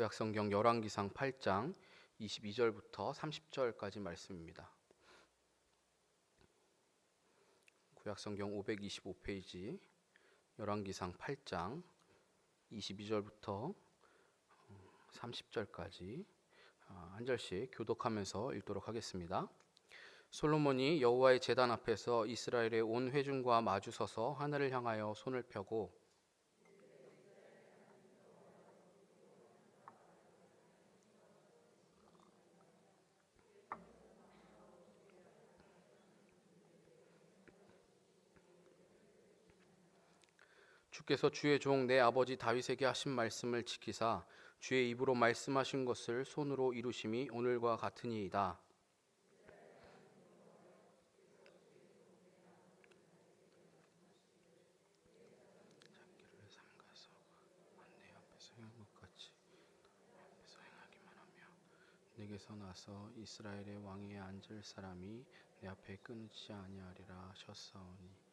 구약성경 열왕기상 8장 22절부터 30절까지 말씀입니다. 구약성경 525페이지 열왕기상 8장 22절부터 30절까지 한 절씩 교독하면서 읽도록 하겠습니다. 솔로몬이 여호와의 제단 앞에서 이스라엘의 온 회중과 마주서서 하늘을 향하여 손을 펴고 주께서 주의 종 내 아버지 다윗에게 하신 말씀을 지키사 주의 입으로 말씀하신 것을 손으로 이루심이 오늘과 같으니이다. 자기를 삼가서 내 앞에서 행한 것 같이 앞에서 행하기만 하며 내게서 나서 이스라엘의 왕위에 앉을 사람이 내 앞에 끊지 아니하리라 하셨사오니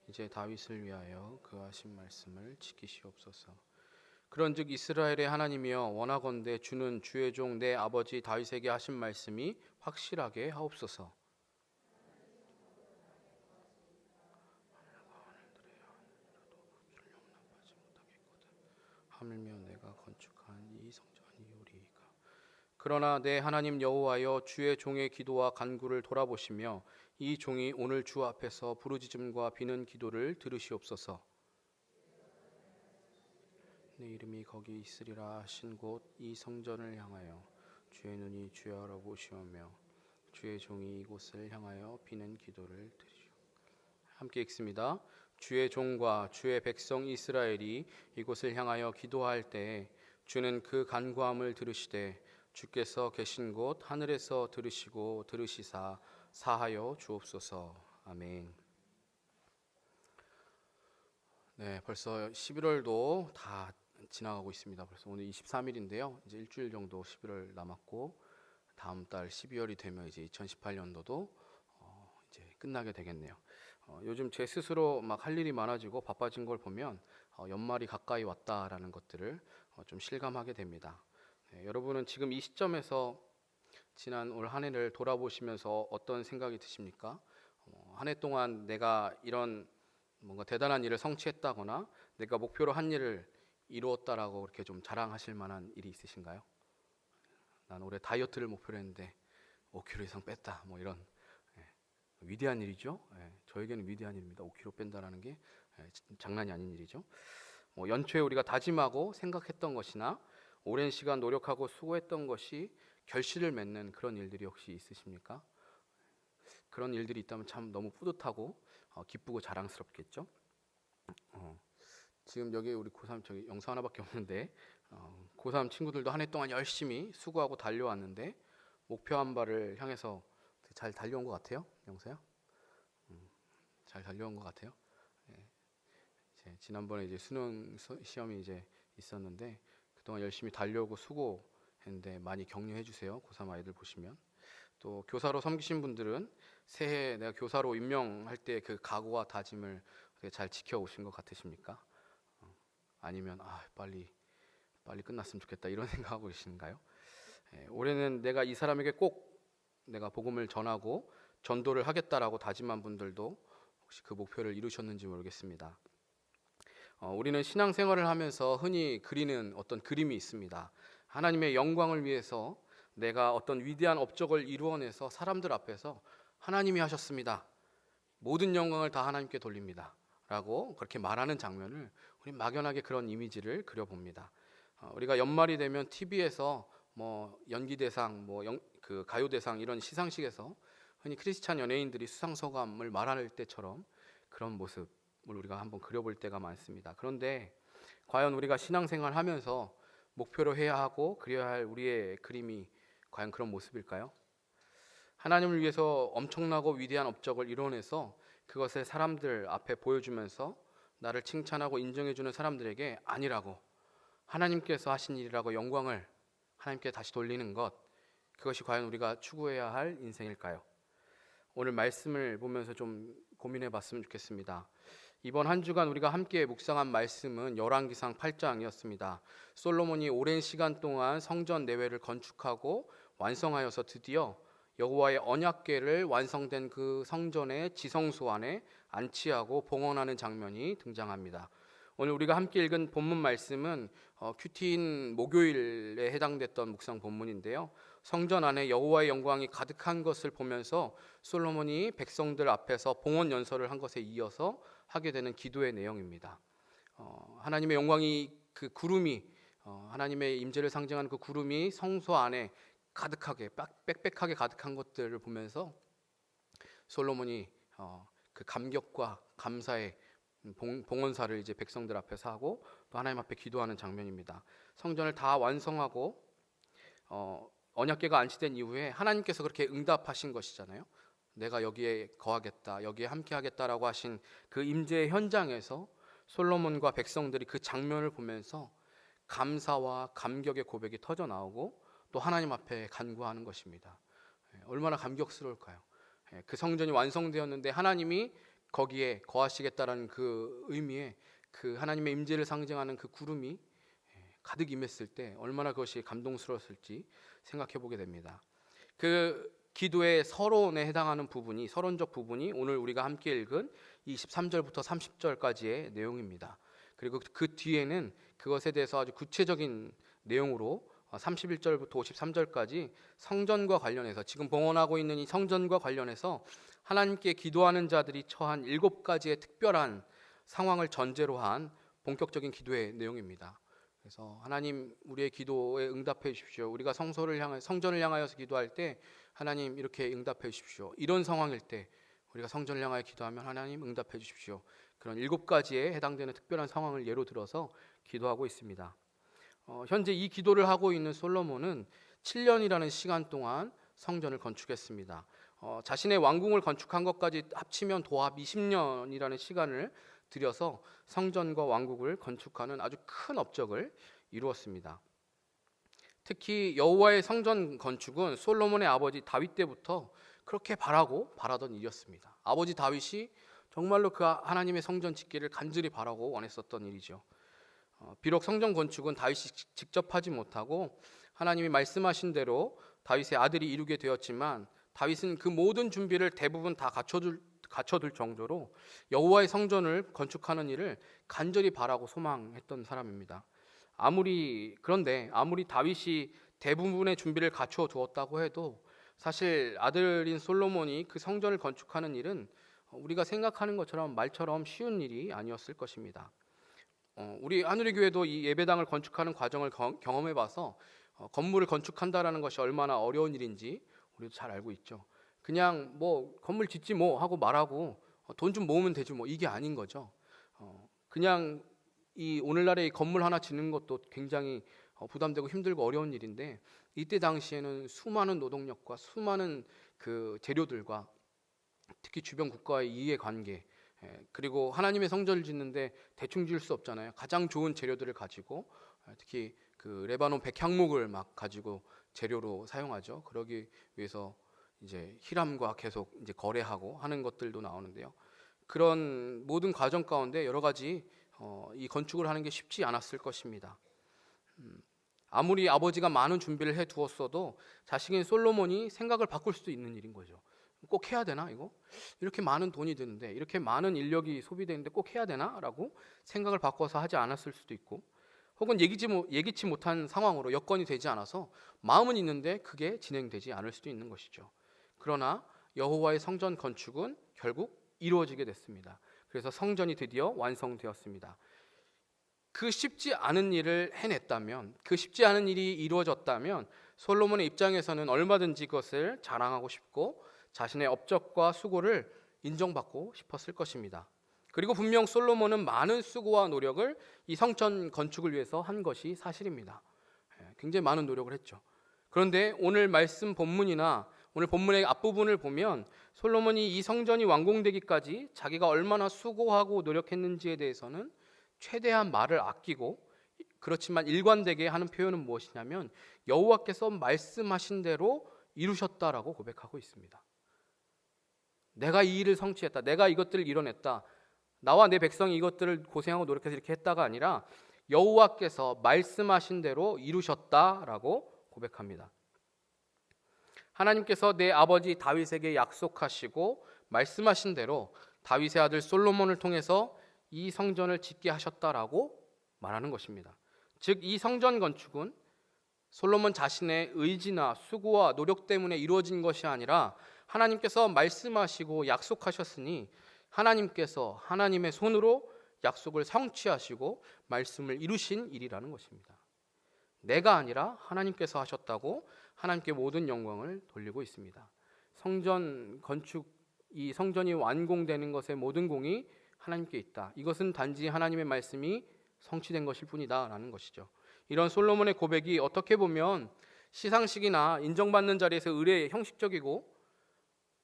이제 다윗을 위하여 그 하신 말씀을 지키시옵소서. 그런즉 이스라엘의 하나님이여 원하건대 주는 주의 종 내 아버지 다윗에게 하신 말씀이 확실하게 하옵소서. 하물며 내가 건축한 이 성전이오리이까. 그러나 내 하나님 여호와여 주의 종의 기도와 간구를 돌아보시며 이 종이 오늘 주 앞에서 부르짖음과 비는 기도를 들으시옵소서. 내 이름이 거기 있으리라 하신 곳 이 성전을 향하여 주의 눈이 주야로 보시오며 주의 종이 이곳을 향하여 비는 기도를 들으시오. 함께 읽습니다. 주의 종과 주의 백성 이스라엘이 이곳을 향하여 기도할 때에 주는 그 간구함을 들으시되 주께서 계신 곳 하늘에서 들으시고 들으시사 사하여 주옵소서. 아멘. 네, 벌써 11월도 다 지나가고 있습니다. 벌써 오늘 23일인데요. 이제 일주일 정도 11월 남았고 다음 달 12월이 되면 이제 2018년도도 이제 끝나게 되겠네요. 요즘 제 스스로 막 할 일이 많아지고 바빠진 걸 보면 연말이 가까이 왔다라는 것들을 좀 실감하게 됩니다. 네, 여러분은 지금 이 시점에서 지난 올 한 해를 돌아보시면서 어떤 생각이 드십니까? 한 해 동안 내가 이런 뭔가 대단한 일을 성취했다거나 내가 목표로 한 일을 이루었다라고 그렇게 좀 자랑하실 만한 일이 있으신가요? 난 올해 다이어트를 목표로 했는데 5kg 이상 뺐다, 뭐 이런 위대한 일이죠. 저에게는 위대한 일입니다. 5kg 뺀다라는 게 장난이 아닌 일이죠. 연초에 우리가 다짐하고 생각했던 것이나 오랜 시간 노력하고 수고했던 것이 결실을 맺는 그런 일들이 혹시 있으십니까? 그런 일들이 있다면 참 너무 뿌듯하고 기쁘고 자랑스럽겠죠. 지금 여기 우리 고3 저기 영상 하나밖에 없는데 고3 친구들도 한 해 동안 열심히 수고하고 달려왔는데 목표 한 발을 향해서 잘 달려온 것 같아요, 영서야? 잘 달려온 것 같아요. 이제 지난번에 이제 수능 시험이 이제 있었는데 그동안 열심히 달려오고 수고했는데 많이 격려해 주세요. 고3 아이들 보시면. 또 교사로 섬기신 분들은 새해 내가 교사로 임명할 때 그 각오와 다짐을 잘 지켜오신 것 같으십니까? 아니면 빨리 끝났으면 좋겠다 이런 생각하고 계신가요? 올해는 내가 이 사람에게 꼭 내가 복음을 전하고 전도를 하겠다라고 다짐한 분들도 혹시 그 목표를 이루셨는지 모르겠습니다. 우리는 신앙생활을 하면서 흔히 그리는 어떤 그림이 있습니다. 하나님의 영광을 위해서 내가 어떤 위대한 업적을 이루어내서 사람들 앞에서 하나님이 하셨습니다. 모든 영광을 다 하나님께 돌립니다. 라고 그렇게 말하는 장면을 우리 막연하게 그런 이미지를 그려봅니다. 우리가 연말이 되면 TV에서 뭐 연기대상, 그 가요대상 이런 시상식에서 흔히 크리스찬 연예인들이 수상소감을 말할 때처럼 그런 모습을 우리가 한번 그려볼 때가 많습니다. 그런데 과연 우리가 신앙생활 하면서 목표로 해야 하고 그려야 할 우리의 그림이 과연 그런 모습일까요? 하나님을 위해서 엄청나고 위대한 업적을 이뤄내서 그것을 사람들 앞에 보여주면서 나를 칭찬하고 인정해주는 사람들에게 아니라고 하나님께서 하신 일이라고 영광을 하나님께 다시 돌리는 것, 그것이 과연 우리가 추구해야 할 인생일까요? 오늘 말씀을 보면서 좀 고민해 봤으면 좋겠습니다. 이번 한 주간 우리가 함께 묵상한 말씀은 열왕기상 8장이었습니다. 솔로몬이 오랜 시간 동안 성전 내외를 건축하고 완성하여서 드디어 여호와의 언약궤를 완성된 그 성전의 지성소 안에 안치하고 봉헌하는 장면이 등장합니다. 오늘 우리가 함께 읽은 본문 말씀은 큐티인 목요일에 해당됐던 묵상 본문인데요. 성전 안에 여호와의 영광이 가득한 것을 보면서 솔로몬이 백성들 앞에서 봉헌 연설을 한 것에 이어서 하게 되는 기도의 내용입니다. 하나님의 영광이 그 구름이 하나님의 임재를 상징하는 그 구름이 성소 안에 가득하게 빽빽하게 가득한 것들을 보면서 솔로몬이 그 감격과 감사의 봉헌사를 이제 백성들 앞에서 하고 또 하나님 앞에 기도하는 장면입니다. 성전을 다 완성하고 언약궤가 안치된 이후에 하나님께서 그렇게 응답하신 것이잖아요. 내가 여기에 거하겠다, 여기에 함께하겠다라고 하신 그 임재의 현장에서 솔로몬과 백성들이 그 장면을 보면서 감사와 감격의 고백이 터져 나오고 또 하나님 앞에 간구하는 것입니다. 얼마나 감격스러울까요? 그 성전이 완성되었는데 하나님이 거기에 거하시겠다라는 그 의미에 그 하나님의 임재를 상징하는 그 구름이 가득 임했을 때 얼마나 그것이 감동스러웠을지 생각해 보게 됩니다. 그 기도의 서론에 해당하는 부분이, 서론적 부분이 오늘 우리가 함께 읽은 23절부터 30절까지의 내용입니다. 그리고 그 뒤에는 그것에 대해서 아주 구체적인 내용으로 31절부터 53절까지 성전과 관련해서, 지금 봉헌하고 있는 이 성전과 관련해서 하나님께 기도하는 자들이 처한 7가지의 특별한 상황을 전제로 한 본격적인 기도의 내용입니다. 그래서 하나님, 우리의 기도에 응답해 주십시오. 우리가 성전을 향하여서 기도할 때 하나님 이렇게 응답해 주십시오. 이런 상황일 때 우리가 성전을 향하여 기도하면 하나님 응답해 주십시오. 그런 7가지에 해당되는 특별한 상황을 예로 들어서 기도하고 있습니다. 현재 이 기도를 하고 있는 솔로몬은 7년이라는 시간 동안 성전을 건축했습니다. 자신의 왕궁을 건축한 것까지 합치면 도합 20년이라는 시간을 들여서 성전과 왕국을 건축하는 아주 큰 업적을 이루었습니다. 특히 여호와의 성전 건축은 솔로몬의 아버지 다윗 때부터 그렇게 바라던 일이었습니다. 아버지 다윗이 정말로 그 하나님의 성전 짓기를 간절히 바라고 원했었던 일이죠. 비록 성전 건축은 다윗이 직접 하지 못하고 하나님이 말씀하신 대로 다윗의 아들이 이루게 되었지만 다윗은 그 모든 준비를 대부분 다 갖춰둘 정도로 여호와의 성전을 건축하는 일을 간절히 바라고 소망했던 사람입니다. 그런데 아무리 다윗이 대부분의 준비를 갖추어 두었다고 해도 사실 아들인 솔로몬이 그 성전을 건축하는 일은 우리가 생각하는 것처럼 말처럼 쉬운 일이 아니었을 것입니다. 우리 하누리 교회도 이 예배당을 건축하는 과정을 경험해 봐서 건물을 건축한다라는 것이 얼마나 어려운 일인지 우리도 잘 알고 있죠. 그냥 뭐 건물 짓지 뭐 하고 말하고 돈 좀 모으면 되지 뭐, 이게 아닌 거죠. 그냥 이 오늘날의 건물 하나 짓는 것도 굉장히 부담되고 힘들고 어려운 일인데, 이때 당시에는 수많은 노동력과 수많은 그 재료들과 특히 주변 국가의 이해관계, 그리고 하나님의 성전을 짓는데 대충 지을 수 없잖아요. 가장 좋은 재료들을 가지고, 특히 그 레바논 백향목을 막 가지고 재료로 사용하죠. 그러기 위해서 이제 히람과 계속 이제 거래하고 하는 것들도 나오는데요. 그런 모든 과정 가운데 여러 가지 이 건축을 하는 게 쉽지 않았을 것입니다. 아무리 아버지가 많은 준비를 해 두었어도 자식인 솔로몬이 생각을 바꿀 수도 있는 일인 거죠. 꼭 해야 되나 이거? 이렇게 많은 돈이 드는데, 이렇게 많은 인력이 소비되는데 꼭 해야 되나? 라고 생각을 바꿔서 하지 않았을 수도 있고, 혹은 예기치 못한 상황으로 여건이 되지 않아서 마음은 있는데 그게 진행되지 않을 수도 있는 것이죠. 그러나 여호와의 성전 건축은 결국 이루어지게 됐습니다. 그래서 성전이 드디어 완성되었습니다. 그 쉽지 않은 일을 해냈다면, 그 쉽지 않은 일이 이루어졌다면 솔로몬의 입장에서는 얼마든지 그것을 자랑하고 싶고 자신의 업적과 수고를 인정받고 싶었을 것입니다. 그리고 분명 솔로몬은 많은 수고와 노력을 이 성전 건축을 위해서 한 것이 사실입니다. 굉장히 많은 노력을 했죠. 그런데 오늘 말씀 본문이나 오늘 본문의 앞부분을 보면 솔로몬이 이 성전이 완공되기까지 자기가 얼마나 수고하고 노력했는지에 대해서는 최대한 말을 아끼고, 그렇지만 일관되게 하는 표현은 무엇이냐면 여호와께서 말씀하신 대로 이루셨다라고 고백하고 있습니다. 내가 이 일을 성취했다, 내가 이것들을 이뤄냈다, 나와 내 백성이 이것들을 고생하고 노력해서 이렇게 했다가 아니라 여호와께서 말씀하신 대로 이루셨다라고 고백합니다. 하나님께서 내 아버지 다윗에게 약속하시고 말씀하신 대로 다윗의 아들 솔로몬을 통해서 이 성전을 짓게 하셨다라고 말하는 것입니다. 즉 이 성전 건축은 솔로몬 자신의 의지나 수고와 노력 때문에 이루어진 것이 아니라 하나님께서 말씀하시고 약속하셨으니 하나님께서 하나님의 손으로 약속을 성취하시고 말씀을 이루신 일이라는 것입니다. 내가 아니라 하나님께서 하셨다고 하나님께 모든 영광을 돌리고 있습니다. 성전 건축, 이 성전이 완공되는 것의 모든 공이 하나님께 있다. 이것은 단지 하나님의 말씀이 성취된 것일 뿐이다 라는 것이죠. 이런 솔로몬의 고백이 어떻게 보면 시상식이나 인정받는 자리에서 의례 형식적이고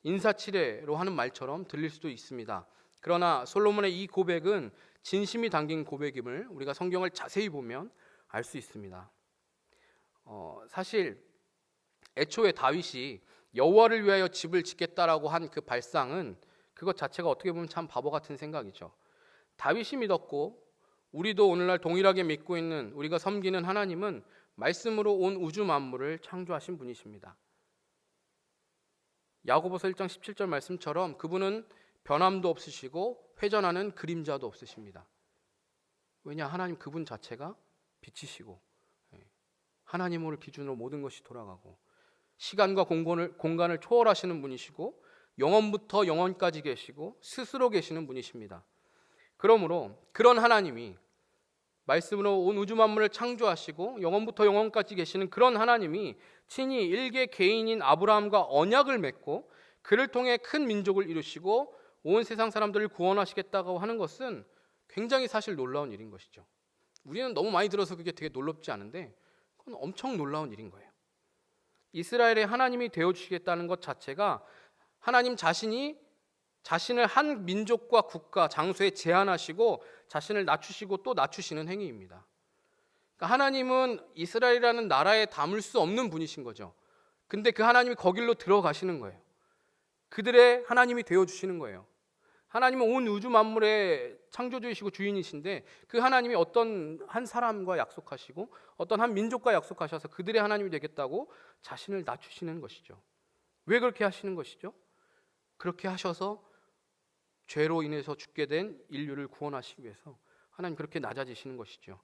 인사치레로 하는 말처럼 들릴 수도 있습니다. 그러나 솔로몬의 이 고백은 진심이 담긴 고백임을 우리가 성경을 자세히 보면 알 수 있습니다. 사실 애초에 다윗이 여호와를 위하여 집을 짓겠다라고 한 그 발상은 그것 자체가 어떻게 보면 참 바보 같은 생각이죠. 다윗이 믿었고 우리도 오늘날 동일하게 믿고 있는 우리가 섬기는 하나님은 말씀으로 온 우주 만물을 창조하신 분이십니다. 야고보서 1장 17절 말씀처럼 그분은 변함도 없으시고 회전하는 그림자도 없으십니다. 왜냐? 하나님 그분 자체가 빛이시고 하나님을 기준으로 모든 것이 돌아가고 시간과 공간을 초월하시는 분이시고 영원부터 영원까지 계시고 스스로 계시는 분이십니다. 그러므로 그런 하나님이 말씀으로 온 우주 만물을 창조하시고 영원부터 영원까지 계시는 그런 하나님이 친히 일개 개인인 아브라함과 언약을 맺고 그를 통해 큰 민족을 이루시고 온 세상 사람들을 구원하시겠다고 하는 것은 굉장히 사실 놀라운 일인 것이죠. 우리는 너무 많이 들어서 그게 되게 놀랍지 않은데 그건 엄청 놀라운 일인 거예요. 이스라엘의 하나님이 되어주시겠다는 것 자체가 하나님 자신이 자신을 한 민족과 국가, 장소에 제한하시고 자신을 낮추시고 또 낮추시는 행위입니다. 그러니까 하나님은 이스라엘이라는 나라에 담을 수 없는 분이신 거죠. 근데 그 하나님이 거길로 들어가시는 거예요. 그들의 하나님이 되어주시는 거예요. 하나님은 온 우주 만물의 창조주이시고 주인이신데 그 하나님이 어떤 한 사람과 약속하시고 어떤 한 민족과 약속하셔서 그들의 하나님이 되겠다고 자신을 낮추시는 것이죠. 왜 그렇게 하시는 것이죠? 그렇게 하셔서 죄로 인해서 죽게 된 인류를 구원하시기 위해서 하나님 그렇게 낮아지시는 것이죠.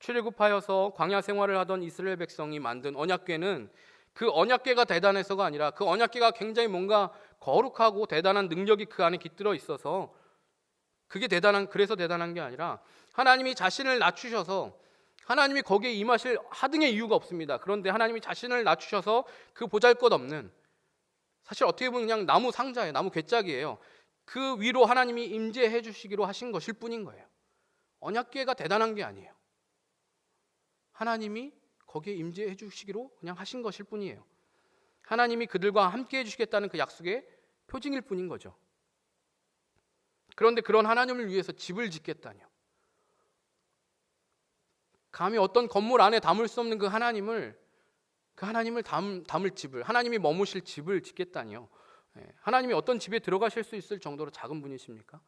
출애굽하여서 광야 생활을 하던 이스라엘 백성이 만든 언약궤는 그 언약궤가 대단해서가 아니라 그 언약궤가 굉장히 뭔가 거룩하고 대단한 능력이 그 안에 깃들어 있어서 그래서 대단한 게 아니라 하나님이 자신을 낮추셔서 하나님이 거기에 임하실 하등의 이유가 없습니다. 그런데 하나님이 자신을 낮추셔서 그 보잘것없는 사실 어떻게 보면 그냥 나무 상자예요. 나무 궤짝이에요. 그 위로 하나님이 임재해 주시기로 하신 것일 뿐인 거예요. 언약궤가 대단한 게 아니에요. 하나님이 거기에 임재해 주시기로 그냥 하신 것일 뿐이에요. 하나님이 그들과 함께 해주시겠다는 그 약속의 표징일 뿐인 거죠. 그런데 그런 하나님을 위해서 집을 짓겠다니요. 감히 어떤 건물 안에 담을 수 없는 그 하나님을 담을 집을, 하나님이 머무실 집을 짓겠다니요. 하나님이 어떤 집에 들어가실 수 있을 정도로 작은 분이십니까?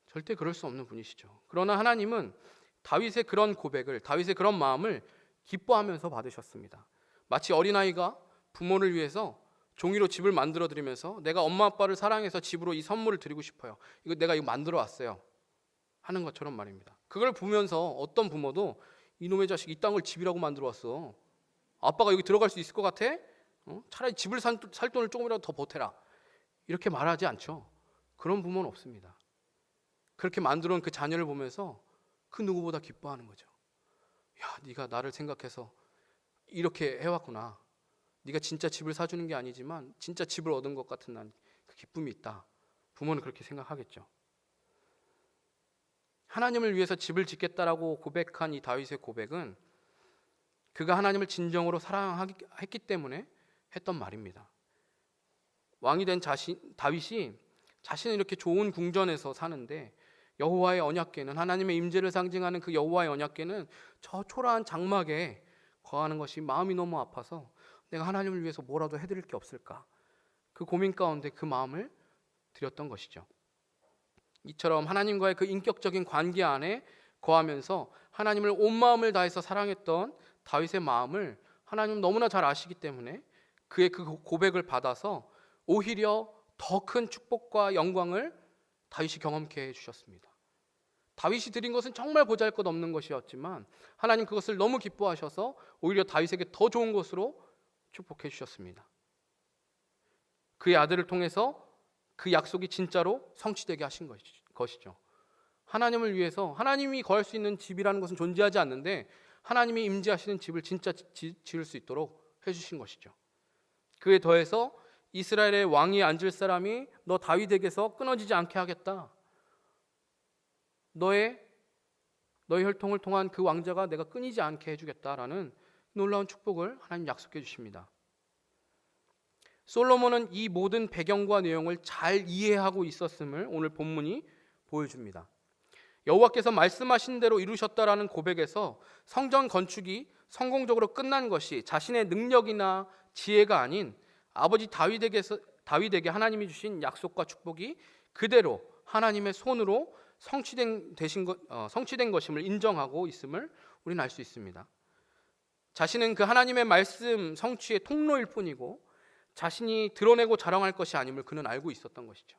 절대 그럴 수 없는 분이시죠. 그러나 하나님은 다윗의 그런 고백을, 다윗의 그런 마음을 기뻐하면서 받으셨습니다. 마치 어린아이가 부모를 위해서 종이로 집을 만들어 드리면서 내가 엄마 아빠를 사랑해서 집으로 이 선물을 드리고 싶어요. 내가 이거 만들어 왔어요. 하는 것처럼 말입니다. 그걸 보면서 어떤 부모도 이놈의 자식 이 땅을 집이라고 만들어 왔어. 아빠가 여기 들어갈 수 있을 것 같아? 차라리 집을 살 돈을 조금이라도 더 보태라. 이렇게 말하지 않죠. 그런 부모는 없습니다. 그렇게 만들어 온 그 자녀를 보면서 그 누구보다 기뻐하는 거죠. 야, 네가 나를 생각해서 이렇게 해왔구나. 네가 진짜 집을 사주는 게 아니지만 진짜 집을 얻은 것 같은 난 그 기쁨이 있다. 부모는 그렇게 생각하겠죠. 하나님을 위해서 집을 짓겠다라고 고백한 이 다윗의 고백은 그가 하나님을 진정으로 사랑했기 때문에 했던 말입니다. 왕이 된 다윗이 자신은 이렇게 좋은 궁전에서 사는데 여호와의 언약궤는, 하나님의 임재를 상징하는 그 여호와의 언약궤는 저 초라한 장막에 거하는 것이 마음이 너무 아파서 내가 하나님을 위해서 뭐라도 해드릴 게 없을까, 그 고민 가운데 그 마음을 드렸던 것이죠. 이처럼 하나님과의 그 인격적인 관계 안에 거하면서 하나님을 온 마음을 다해서 사랑했던 다윗의 마음을 하나님은 너무나 잘 아시기 때문에 그의 그 고백을 받아서 오히려 더 큰 축복과 영광을 다윗이 경험케 해주셨습니다. 다윗이 드린 것은 정말 보잘것없는 것이었지만 하나님 그것을 너무 기뻐하셔서 오히려 다윗에게 더 좋은 것으로 축복해 주셨습니다. 그의 아들을 통해서 그 약속이 진짜로 성취되게 하신 것이죠. 하나님을 위해서 하나님이 거할 수 있는 집이라는 것은 존재하지 않는데 하나님이 임재하시는 집을 진짜 지을 수 있도록 해주신 것이죠. 그에 더해서 이스라엘의 왕이 앉을 사람이 너 다윗에게서 끊어지지 않게 하겠다. 너의 혈통을 통한 그 왕자가 내가 끊이지 않게 해주겠다라는 놀라운 축복을 하나님 약속해 주십니다. 솔로몬은 이 모든 배경과 내용을 잘 이해하고 있었음을 오늘 본문이 보여줍니다. 여호와께서 말씀하신 대로 이루셨다라는 고백에서 성전 건축이 성공적으로 끝난 것이 자신의 능력이나 지혜가 아닌 아버지 다윗에게 하나님이 주신 약속과 축복이 그대로 하나님의 손으로 성취된 것임을 인정하고 있음을 우리는 알 수 있습니다. 자신은 그 하나님의 말씀 성취의 통로일 뿐이고 자신이 드러내고 자랑할 것이 아님을 그는 알고 있었던 것이죠.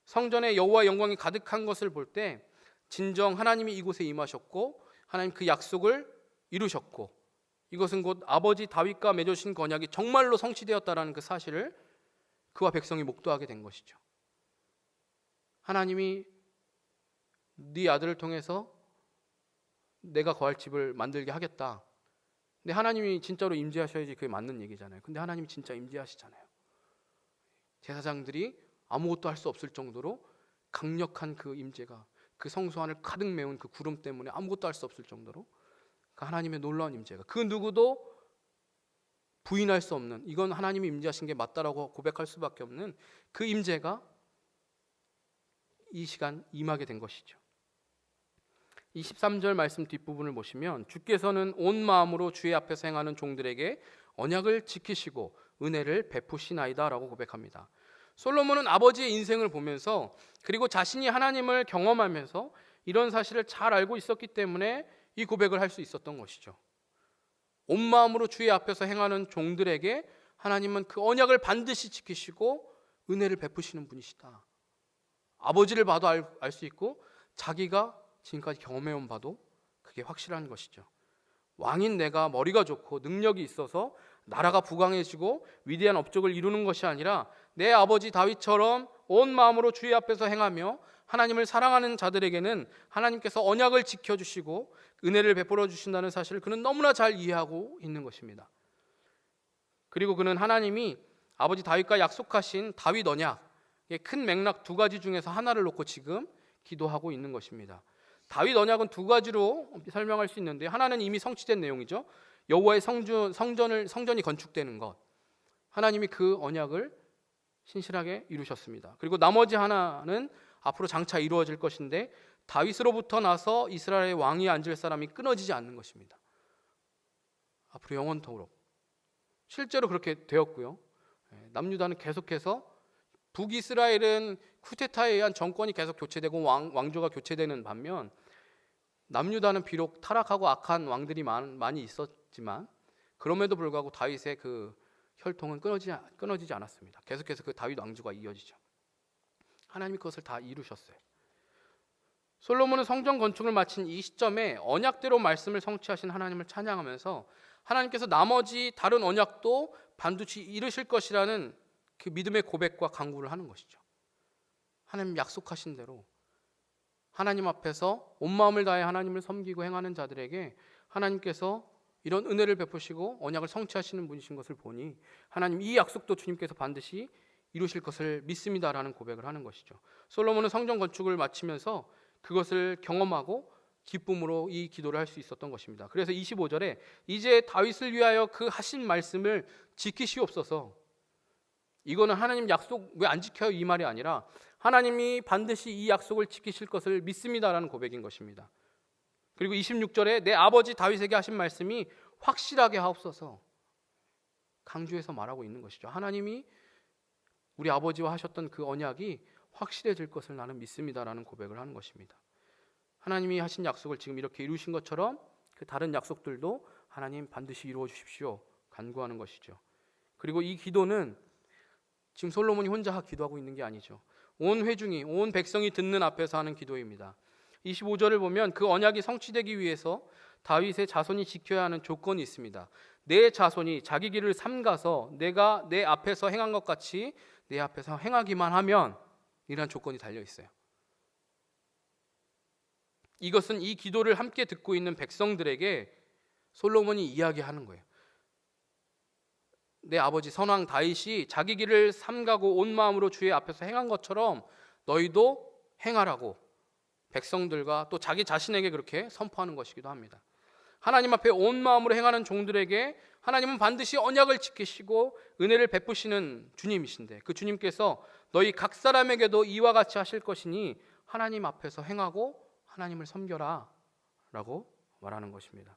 성전에 여호와의 영광이 가득한 것을 볼 때 진정 하나님이 이곳에 임하셨고 하나님 그 약속을 이루셨고 이것은 곧 아버지 다윗과 맺으신 언약이 정말로 성취되었다라는 그 사실을 그와 백성이 목도하게 된 것이죠. 하나님이 네 아들을 통해서 내가 거할 집을 만들게 하겠다. 근데 하나님이 진짜로 임재하셔야지 그게 맞는 얘기잖아요. 근데 하나님이 진짜 임재하시잖아요. 제사장들이 아무것도 할 수 없을 정도로 강력한 그 임재가 그 성소 안을 가득 메운 그 구름 때문에 아무것도 할 수 없을 정도로 그 하나님의 놀라운 임재가 그 누구도 부인할 수 없는 이건 하나님이 임재하신 게 맞다라고 고백할 수밖에 없는 그 임재가 이 시간 임하게 된 것이죠. 23절 말씀 뒷부분을 보시면 주께서는 온 마음으로 주의 앞에서 행하는 종들에게 언약을 지키시고 은혜를 베푸시나이다 라고 고백합니다. 솔로몬은 아버지의 인생을 보면서 그리고 자신이 하나님을 경험하면서 이런 사실을 잘 알고 있었기 때문에 이 고백을 할 수 있었던 것이죠. 온 마음으로 주의 앞에서 행하는 종들에게 하나님은 그 언약을 반드시 지키시고 은혜를 베푸시는 분이시다. 아버지를 봐도 알 수 있고 자기가 지금까지 경험해온 바도 그게 확실한 것이죠. 왕인 내가 머리가 좋고 능력이 있어서 나라가 부강해지고 위대한 업적을 이루는 것이 아니라 내 아버지 다윗처럼 온 마음으로 주의 앞에서 행하며 하나님을 사랑하는 자들에게는 하나님께서 언약을 지켜주시고 은혜를 베풀어 주신다는 사실을 그는 너무나 잘 이해하고 있는 것입니다. 그리고 그는 하나님이 아버지 다윗과 약속하신 다윗 언약의 큰 맥락 두 가지 중에서 하나를 놓고 지금 기도하고 있는 것입니다. 다윗 언약은 두 가지로 설명할 수 있는데 하나는 이미 성취된 내용이죠. 여호와의 성전이 건축되는 것. 하나님이 그 언약을 신실하게 이루셨습니다. 그리고 나머지 하나는 앞으로 장차 이루어질 것인데 다윗으로부터 나서 이스라엘의 왕이 앉을 사람이 끊어지지 않는 것입니다. 앞으로 영원토록. 실제로 그렇게 되었고요. 남유다는 계속해서 북이스라엘은 쿠데타에 의한 정권이 계속 교체되고 왕조가 교체되는 반면 남유다는 비록 타락하고 악한 왕들이 많이 있었지만 그럼에도 불구하고 다윗의 그 혈통은 끊어지지 않았습니다. 계속해서 그 다윗 왕조가 이어지죠. 하나님이 그것을 다 이루셨어요. 솔로몬은 성전 건축을 마친 이 시점에 언약대로 말씀을 성취하신 하나님을 찬양하면서 하나님께서 나머지 다른 언약도 반드시 이루실 것이라는 그 믿음의 고백과 간구를 하는 것이죠. 하나님 약속하신 대로 하나님 앞에서 온 마음을 다해 하나님을 섬기고 행하는 자들에게 하나님께서 이런 은혜를 베푸시고 언약을 성취하시는 분이신 것을 보니 하나님 이 약속도 주님께서 반드시 이루실 것을 믿습니다라는 고백을 하는 것이죠. 솔로몬은 성전 건축을 마치면서 그것을 경험하고 기쁨으로 이 기도를 할 수 있었던 것입니다. 그래서 25절에 이제 다윗을 위하여 그 하신 말씀을 지키시옵소서. 이거는 하나님 약속 왜 안 지켜요? 이 말이 아니라 하나님이 반드시 이 약속을 지키실 것을 믿습니다라는 고백인 것입니다. 그리고 26절에 내 아버지 다윗에게 하신 말씀이 확실하게 하옵소서. 강조해서 말하고 있는 것이죠. 하나님이 우리 아버지와 하셨던 그 언약이 확실해질 것을 나는 믿습니다라는 고백을 하는 것입니다. 하나님이 하신 약속을 지금 이렇게 이루신 것처럼 그 다른 약속들도 하나님 반드시 이루어 주십시오 간구하는 것이죠. 그리고 이 기도는 지금 솔로몬이 혼자 기도하고 있는 게 아니죠. 온 회중이, 온 백성이 듣는 앞에서 하는 기도입니다. 25절을 보면 그 언약이 성취되기 위해서 다윗의 자손이 지켜야 하는 조건이 있습니다. 내 자손이 자기 길을 삼가서 내가 내 앞에서 행한 것 같이 내 앞에서 행하기만 하면, 이러한 조건이 달려 있어요. 이것은 이 기도를 함께 듣고 있는 백성들에게 솔로몬이 이야기하는 거예요. 내 아버지 선왕 다윗이 자기 길을 삼가고 온 마음으로 주의 앞에서 행한 것처럼 너희도 행하라고 백성들과 또 자기 자신에게 그렇게 선포하는 것이기도 합니다. 하나님 앞에 온 마음으로 행하는 종들에게 하나님은 반드시 언약을 지키시고 은혜를 베푸시는 주님이신데, 그 주님께서 너희 각 사람에게도 이와 같이 하실 것이니 하나님 앞에서 행하고 하나님을 섬겨라 라고 말하는 것입니다.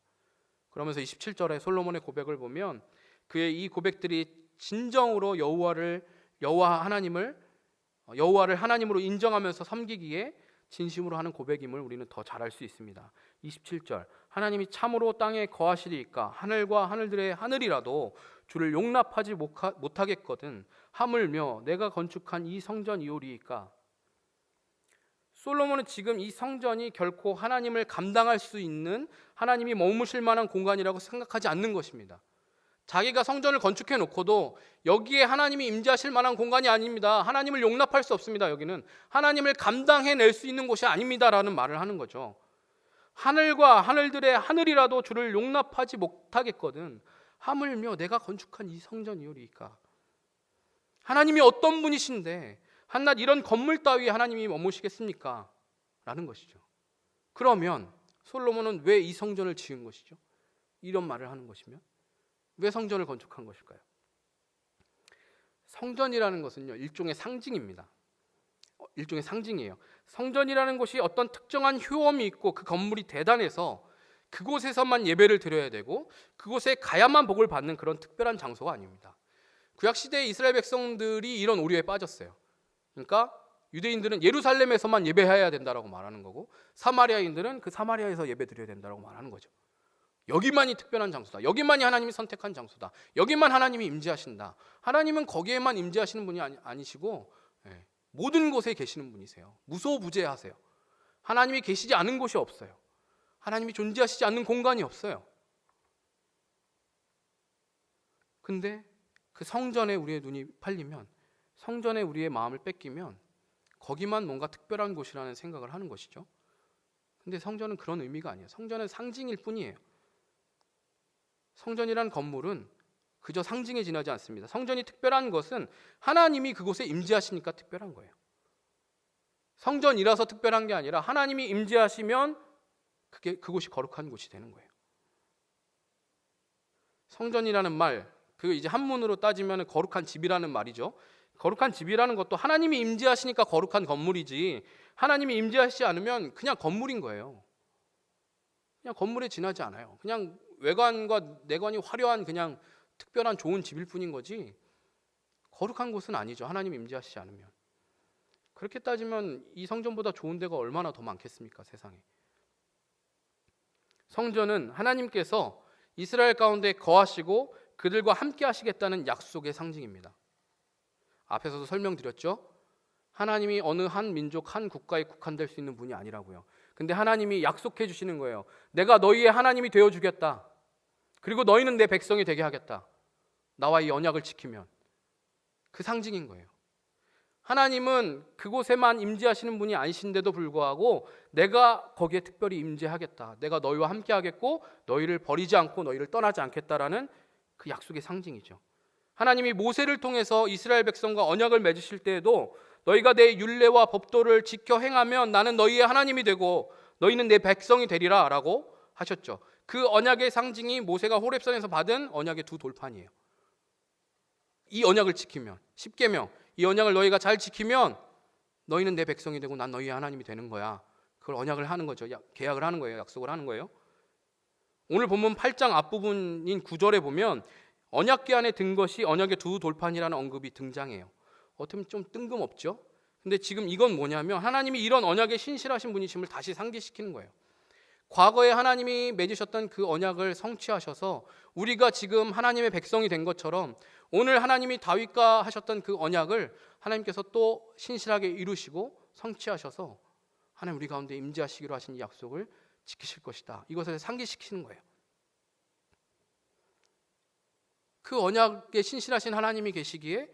그러면서 27절에 솔로몬의 고백을 보면 그의 이 고백들이 진정으로 여호와를 하나님으로 인정하면서 섬기기에 진심으로 하는 고백임을 우리는 더 잘 알 수 있습니다. 27절, 하나님이 참으로 땅에 거하시리이까 하늘과 하늘들의 하늘이라도 주를 용납하지 못하겠거든 하물며 내가 건축한 이 성전이오리이까. 솔로몬은 지금 이 성전이 결코 하나님을 감당할 수 있는, 하나님이 머무실 만한 공간이라고 생각하지 않는 것입니다. 자기가 성전을 건축해 놓고도 여기에 하나님이 임재하실 만한 공간이 아닙니다. 하나님을 용납할 수 없습니다. 여기는 하나님을 감당해낼 수 있는 곳이 아닙니다라는 말을 하는 거죠. 하늘과 하늘들의 하늘이라도 주를 용납하지 못하겠거든 하물며 내가 건축한 이 성전이오리이까. 하나님이 어떤 분이신데 한낱 이런 건물 따위에 하나님이 머무시겠습니까? 라는 것이죠. 그러면 솔로몬은 왜 이 성전을 지은 것이죠? 이런 말을 하는 것이면 왜 성전을 건축한 것일까요? 성전이라는 것은요, 일종의 상징입니다. 일종의 상징이에요. 성전이라는 곳이 어떤 특정한 효험이 있고 그 건물이 대단해서 그곳에서만 예배를 드려야 되고 그곳에 가야만 복을 받는 그런 특별한 장소가 아닙니다. 구약시대의 이스라엘 백성들이 이런 오류에 빠졌어요. 그러니까 유대인들은 예루살렘에서만 예배해야 된다라고 말하는 거고 사마리아인들은 그 사마리아에서 예배 드려야 된다라고 말하는 거죠. 여기만이 특별한 장소다. 여기만이 하나님이 선택한 장소다. 여기만 하나님이 임재하신다. 하나님은 거기에만 임재하시는 분이 아니시고 모든 곳에 계시는 분이세요. 무소부재하세요. 하나님이 계시지 않은 곳이 없어요. 하나님이 존재하시지 않는 공간이 없어요. 근데 그 성전에 우리의 눈이 팔리면, 성전에 우리의 마음을 뺏기면 거기만 뭔가 특별한 곳이라는 생각을 하는 것이죠. 근데 성전은 그런 의미가 아니에요. 성전은 상징일 뿐이에요. 성전이란 건물은 그저 상징에 지나지 않습니다. 성전이 특별한 것은 하나님이 그곳에 임재하시니까 특별한 거예요. 성전이라서 특별한 게 아니라 하나님이 임재하시면 그곳이 거룩한 곳이 되는 거예요. 성전이라는 말, 그 이제 한문으로 따지면 거룩한 집이라는 말이죠. 거룩한 집이라는 것도 하나님이 임재하시니까 거룩한 건물이지, 하나님이 임재하시지 않으면 그냥 건물인 거예요. 그냥 건물에 지나지 않아요. 그냥 외관과 내관이 화려한 그냥 특별한 좋은 집일 뿐인 거지 거룩한 곳은 아니죠. 하나님 임재하시지 않으면. 그렇게 따지면 이 성전보다 좋은 데가 얼마나 더 많겠습니까, 세상에. 성전은 하나님께서 이스라엘 가운데 거하시고 그들과 함께 하시겠다는 약속의 상징입니다. 앞에서도 설명드렸죠. 하나님이 어느 한 민족, 한 국가에 국한될 수 있는 분이 아니라고요. 근데 하나님이 약속해 주시는 거예요. 내가 너희의 하나님이 되어주겠다. 그리고 너희는 내 백성이 되게 하겠다. 나와 이 언약을 지키면. 그 상징인 거예요. 하나님은 그곳에만 임재하시는 분이 아니신데도 불구하고 내가 거기에 특별히 임재하겠다. 내가 너희와 함께 하겠고 너희를 버리지 않고 너희를 떠나지 않겠다라는 그 약속의 상징이죠. 하나님이 모세를 통해서 이스라엘 백성과 언약을 맺으실 때에도 너희가 내 율례와 법도를 지켜 행하면 나는 너희의 하나님이 되고 너희는 내 백성이 되리라 라고 하셨죠. 그 언약의 상징이 모세가 호렙산에서 받은 언약의 두 돌판이에요. 이 언약을 지키면, 십계명, 이 언약을 너희가 잘 지키면 너희는 내 백성이 되고 난 너희의 하나님이 되는 거야. 그걸 언약을 하는 거죠. 계약을 하는 거예요. 약속을 하는 거예요. 오늘 본문 8장 앞부분인 9절에 보면 언약궤 안에 든 것이 언약의 두 돌판이라는 언급이 등장해요. 어떻게 보면 좀 뜬금없죠. 근데 지금 이건 뭐냐면 하나님이 이런 언약에 신실하신 분이심을 다시 상기시키는 거예요. 과거에 하나님이 맺으셨던 그 언약을 성취하셔서 우리가 지금 하나님의 백성이 된 것처럼 오늘 하나님이 다윗과 하셨던 그 언약을 하나님께서 또 신실하게 이루시고 성취하셔서 하나님 우리 가운데 임재하시기로 하신 이 약속을 지키실 것이다. 이것을 상기시키는 거예요. 그 언약에 신실하신 하나님이 계시기에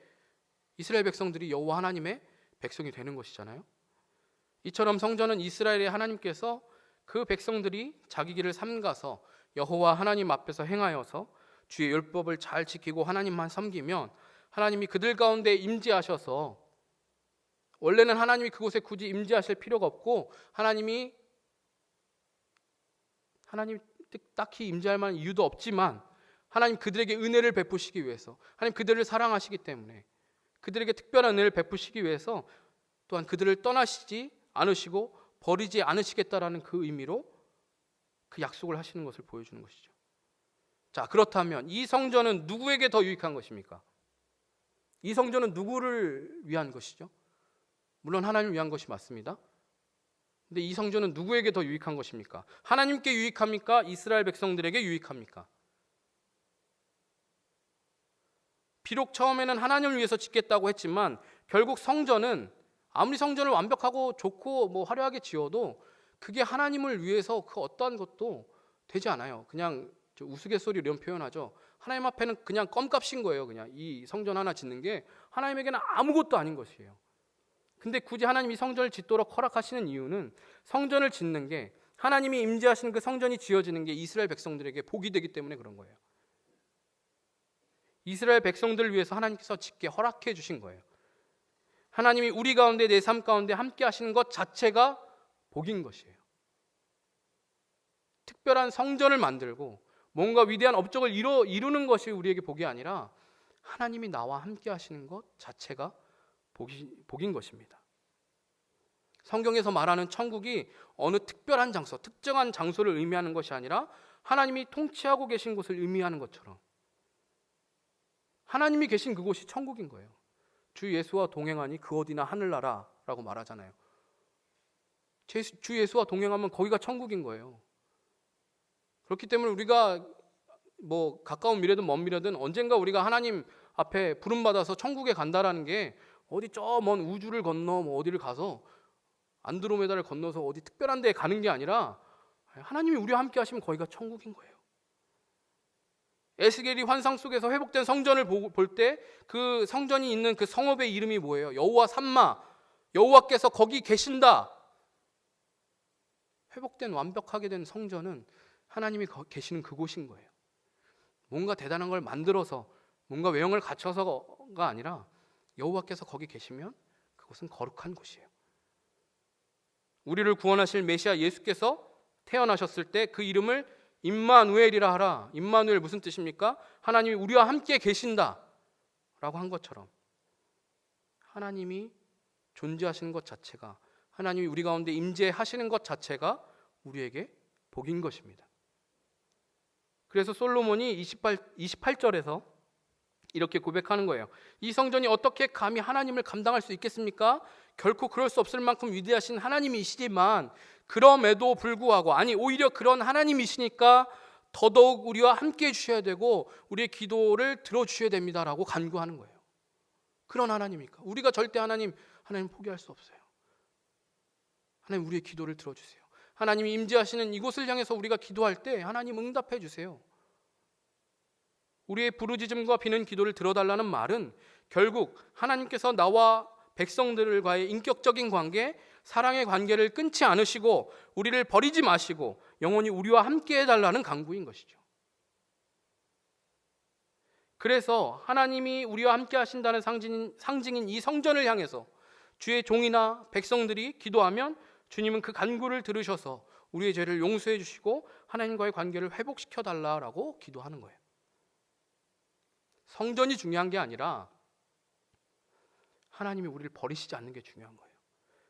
이스라엘 백성들이 여호와 하나님의 백성이 되는 것이잖아요. 이처럼 성전은 이스라엘의 하나님께서 그 백성들이 자기 길을 삼가서 여호와 하나님 앞에서 행하여서 주의 율법을 잘 지키고 하나님만 섬기면 하나님이 그들 가운데 임재하셔서, 원래는 하나님이 그곳에 굳이 임재하실 필요가 없고 하나님이 딱히 임재할 만한 이유도 없지만 하나님 그들에게 은혜를 베푸시기 위해서, 하나님 그들을 사랑하시기 때문에 그들에게 특별한 은혜를 베푸시기 위해서 또한 그들을 떠나시지 않으시고 버리지 않으시겠다라는 그 의미로 그 약속을 하시는 것을 보여주는 것이죠. 자, 그렇다면 이 성전은 누구에게 더 유익한 것입니까? 이 성전은 누구를 위한 것이죠? 물론 하나님을 위한 것이 맞습니다. 근데 이 성전은 누구에게 더 유익한 것입니까? 하나님께 유익합니까? 이스라엘 백성들에게 유익합니까? 비록 처음에는 하나님을 위해서 짓겠다고 했지만 결국 성전은 아무리 성전을 완벽하고 좋고 화려하게 지어도 그게 하나님을 위해서 그 어떠한 것도 되지 않아요. 그냥 우스갯소리 이런 표현하죠. 하나님 앞에는 그냥 껌값인 거예요. 그냥 이 성전 하나 짓는 게 하나님에게는 아무것도 아닌 것이에요. 근데 굳이 하나님이 성전을 짓도록 허락하시는 이유는 성전을 짓는 게, 하나님이 임재하시는 그 성전이 지어지는 게 이스라엘 백성들에게 복이 되기 때문에 그런 거예요. 이스라엘 백성들을 위해서 하나님께서 짓게 허락해 주신 거예요. 하나님이 우리 가운데, 내 삶 가운데 함께 하시는 것 자체가 복인 것이에요. 특별한 성전을 만들고 뭔가 위대한 업적을 이루는 것이 우리에게 복이 아니라 하나님이 나와 함께 하시는 것 자체가 복인 것입니다. 성경에서 말하는 천국이 어느 특별한 장소, 특정한 장소를 의미하는 것이 아니라 하나님이 통치하고 계신 곳을 의미하는 것처럼 하나님이 계신 그곳이 천국인 거예요. 주 예수와 동행하니 그 어디나 하늘나라라고 말하잖아요. 주 예수와 동행하면 거기가 천국인 거예요. 그렇기 때문에 우리가 가까운 미래든 먼 미래든 언젠가 우리가 하나님 앞에 부름받아서 천국에 간다라는 게 어디 저 먼 우주를 건너 어디를 가서 안드로메다를 건너서 어디 특별한 데에 가는 게 아니라 하나님이 우리와 함께 하시면 거기가 천국인 거예요. 에스겔이 환상 속에서 회복된 성전을 볼 때 그 성전이 있는 그 성읍의 이름이 뭐예요? 여호와 삼마, 여호와께서 거기 계신다. 회복된 완벽하게 된 성전은 하나님이 계시는 그곳인 거예요. 뭔가 대단한 걸 만들어서 뭔가 외형을 갖춰서가 아니라 여호와께서 거기 계시면 그곳은 거룩한 곳이에요. 우리를 구원하실 메시아 예수께서 태어나셨을 때 그 이름을 임마누엘이라 하라. 임마누엘 무슨 뜻입니까? 하나님이 우리와 함께 계신다 라고 한 것처럼 하나님이 존재하시는 것 자체가, 하나님이 우리 가운데 임재하시는 것 자체가 우리에게 복인 것입니다. 그래서 솔로몬이 28절에서 이렇게 고백하는 거예요. 이 성전이 어떻게 감히 하나님을 감당할 수 있겠습니까? 결코 그럴 수 없을 만큼 위대하신 하나님이시지만 그럼에도 불구하고, 아니 오히려 그런 하나님이시니까 더더욱 우리와 함께 해주셔야 되고 우리의 기도를 들어주셔야 됩니다라고 간구하는 거예요. 그런 하나님이니까 우리가 절대 하나님 포기할 수 없어요. 하나님 우리의 기도를 들어주세요. 하나님이 임재하시는 이곳을 향해서 우리가 기도할 때 하나님 응답해 주세요. 우리의 부르짖음과 비는 기도를 들어달라는 말은 결국 하나님께서 나와 백성들과의 인격적인 관계, 사랑의 관계를 끊지 않으시고 우리를 버리지 마시고 영원히 우리와 함께 해달라는 간구인 것이죠. 그래서 하나님이 우리와 함께 하신다는 상징인 이 성전을 향해서 주의 종이나 백성들이 기도하면 주님은 그 간구를 들으셔서 우리의 죄를 용서해 주시고 하나님과의 관계를 회복시켜 달라고 기도하는 거예요. 성전이 중요한 게 아니라 하나님이 우리를 버리시지 않는 게 중요한 거예요.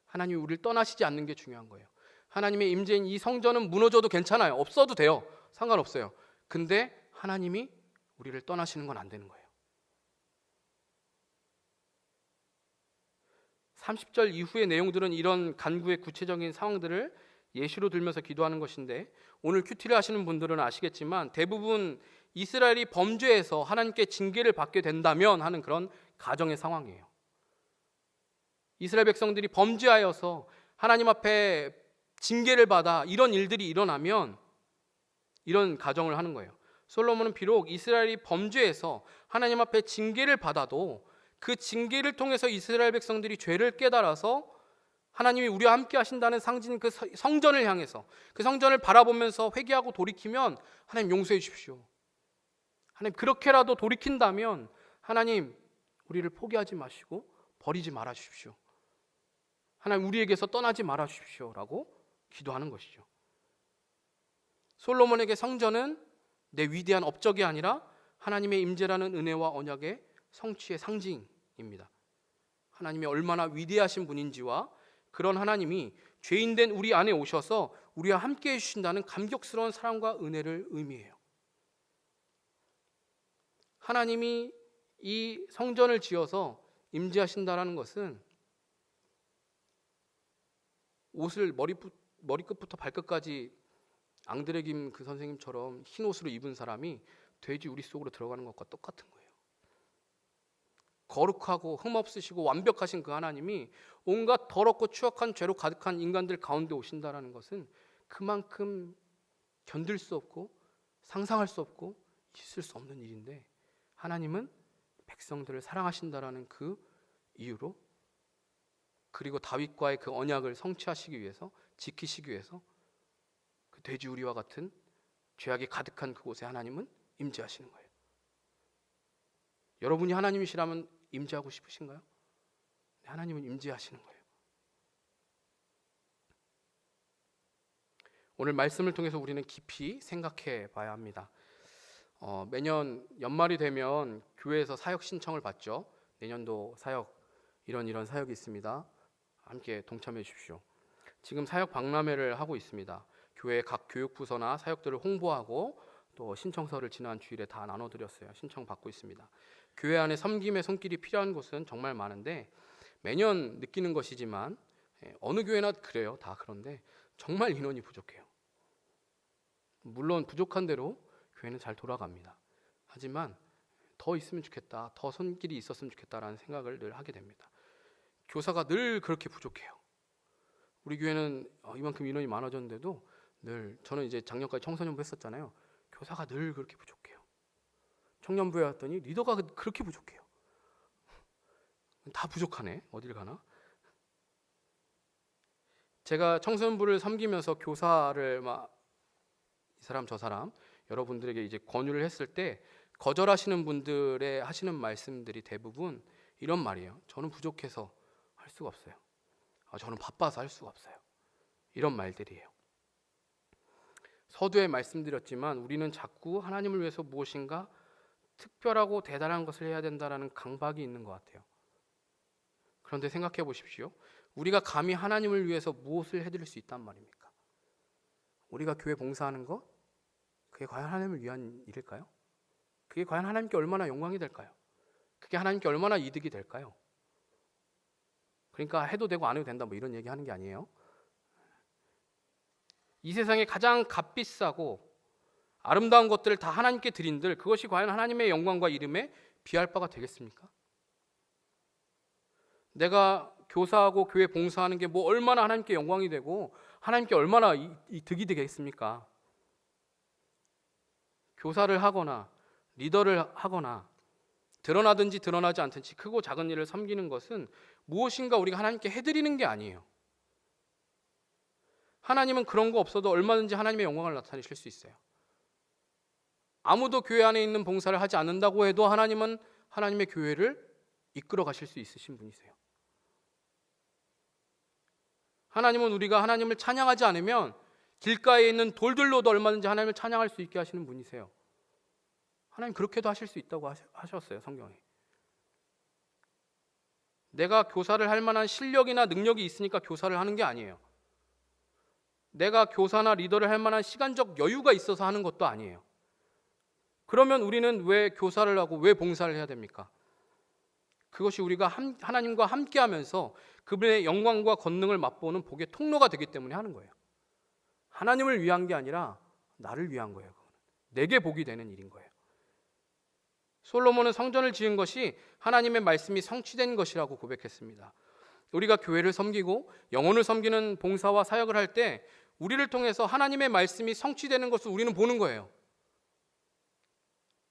하나님이 우리를 떠나시지 않는 게 중요한 거예요. 하나님의 임재인 이 성전은 무너져도 괜찮아요. 없어도 돼요. 상관없어요. 근데 하나님이 우리를 떠나시는 건 안 되는 거예요. 30절 이후의 내용들은 이런 간구의 구체적인 상황들을 예시로 들면서 기도하는 것인데, 오늘 큐티를 하시는 분들은 아시겠지만 대부분 이스라엘이 범죄해서 하나님께 징계를 받게 된다면 하는 그런 가정의 상황이에요. 이스라엘 백성들이 범죄하여서 하나님 앞에 징계를 받아 이런 일들이 일어나면 이런 가정을 하는 거예요. 솔로몬은 비록 이스라엘이 범죄해서 하나님 앞에 징계를 받아도 그 징계를 통해서 이스라엘 백성들이 죄를 깨달아서 하나님이 우리와 함께 하신다는 상징, 그 성전을 향해서 그 성전을 바라보면서 회개하고 돌이키면 하나님 용서해 주십시오, 하나님 그렇게라도 돌이킨다면 하나님 우리를 포기하지 마시고 버리지 말아 주십시오, 하나님 우리에게서 떠나지 말아 주십시오 라고 기도하는 것이죠. 솔로몬에게 성전은 내 위대한 업적이 아니라 하나님의 임재라는 은혜와 언약의 성취의 상징입니다. 하나님이 얼마나 위대하신 분인지와 그런 하나님이 죄인된 우리 안에 오셔서 우리와 함께 해주신다는 감격스러운 사랑과 은혜를 의미해요. 하나님이 이 성전을 지어서 임재하신다는 것은 옷을 머리끝부터 발끝까지 앙드레 김 그 선생님처럼 흰 옷으로 입은 사람이 돼지 우리 속으로 들어가는 것과 똑같은 거예요. 거룩하고 흠없으시고 완벽하신 그 하나님이 온갖 더럽고 추악한 죄로 가득한 인간들 가운데 오신다는 것은 그만큼 견딜 수 없고 상상할 수 없고 있을 수 없는 일인데, 하나님은 백성들을 사랑하신다는 그 이유로, 그리고 다윗과의 그 언약을 성취하시기 위해서, 지키시기 위해서 그 돼지우리와 같은 죄악이 가득한 그곳에 하나님은 임재하시는 거예요. 여러분이 하나님이시라면 임재하고 싶으신가요? 하나님은 임재하시는 거예요. 오늘 말씀을 통해서 우리는 깊이 생각해 봐야 합니다. 매년 연말이 되면 교회에서 사역 신청을 받죠. 내년도 사역, 이런 사역이 있습니다. 함께 동참해 주십시오. 지금 사역 박람회를 하고 있습니다. 교회 각 교육부서나 사역들을 홍보하고 또 신청서를 지난 주일에 다 나눠드렸어요. 신청 받고 있습니다. 교회 안에 섬김의 손길이 필요한 곳은 정말 많은데, 매년 느끼는 것이지만 어느 교회나 그래요. 다 그런데 정말 인원이 부족해요. 물론 부족한 대로 교회는 잘 돌아갑니다. 하지만 더 있으면 좋겠다, 더 손길이 있었으면 좋겠다라는 생각을 늘 하게 됩니다. 교사가 늘 그렇게 부족해요. 우리 교회는 이만큼 인원이 많아졌는데도 늘, 저는 이제 작년까지 청소년부 했었잖아요. 교사가 늘 그렇게 부족해요. 청년부에 왔더니 리더가 그렇게 부족해요. 다 부족하네, 어딜 가나. 제가 청소년부를 섬기면서 교사를 막 이 사람 저 사람 여러분들에게 이제 권유를 했을 때 거절하시는 분들의 하시는 말씀들이 대부분 이런 말이에요. 저는 부족해서 할 수가 없어요. 저는 바빠서 할 수가 없어요. 이런 말들이에요. 서두에 말씀드렸지만 우리는 자꾸 하나님을 위해서 무엇인가 특별하고 대단한 것을 해야 된다는 강박이 있는 것 같아요. 그런데 생각해 보십시오. 우리가 감히 하나님을 위해서 무엇을 해드릴 수 있단 말입니까? 우리가 교회 봉사하는 것, 그게 과연 하나님을 위한 일일까요? 그게 과연 하나님께 얼마나 영광이 될까요? 그게 하나님께 얼마나 이득이 될까요? 그러니까 해도 되고 안 해도 된다, 뭐 이런 얘기 하는 게 아니에요. 이 세상에 가장 값비싸고 아름다운 것들을 다 하나님께 드린들, 그것이 과연 하나님의 영광과 이름에 비할 바가 되겠습니까? 내가 교사하고 교회 봉사하는 게 뭐 얼마나 하나님께 영광이 되고 하나님께 얼마나 득이 되겠습니까? 교사를 하거나 리더를 하거나 드러나든지 드러나지 않든지 크고 작은 일을 섬기는 것은 무엇인가 우리가 하나님께 해드리는 게 아니에요. 하나님은 그런 거 없어도 얼마든지 하나님의 영광을 나타내실 수 있어요. 아무도 교회 안에 있는 봉사를 하지 않는다고 해도 하나님은 하나님의 교회를 이끌어 가실 수 있으신 분이세요. 하나님은 우리가 하나님을 찬양하지 않으면 길가에 있는 돌들로도 얼마든지 하나님을 찬양할 수 있게 하시는 분이세요. 하나님 그렇게도 하실 수 있다고 하셨어요, 성경에. 내가 교사를 할 만한 실력이나 능력이 있으니까 교사를 하는 게 아니에요. 내가 교사나 리더를 할 만한 시간적 여유가 있어서 하는 것도 아니에요. 그러면 우리는 왜 교사를 하고 왜 봉사를 해야 됩니까? 그것이 우리가 하나님과 함께하면서 그분의 영광과 권능을 맛보는 복의 통로가 되기 때문에 하는 거예요. 하나님을 위한 게 아니라 나를 위한 거예요. 내게 복이 되는 일인 거예요. 솔로몬은 성전을 지은 것이 하나님의 말씀이 성취된 것이라고 고백했습니다. 우리가 교회를 섬기고 영혼을 섬기는 봉사와 사역을 할 때 우리를 통해서 하나님의 말씀이 성취되는 것을 우리는 보는 거예요.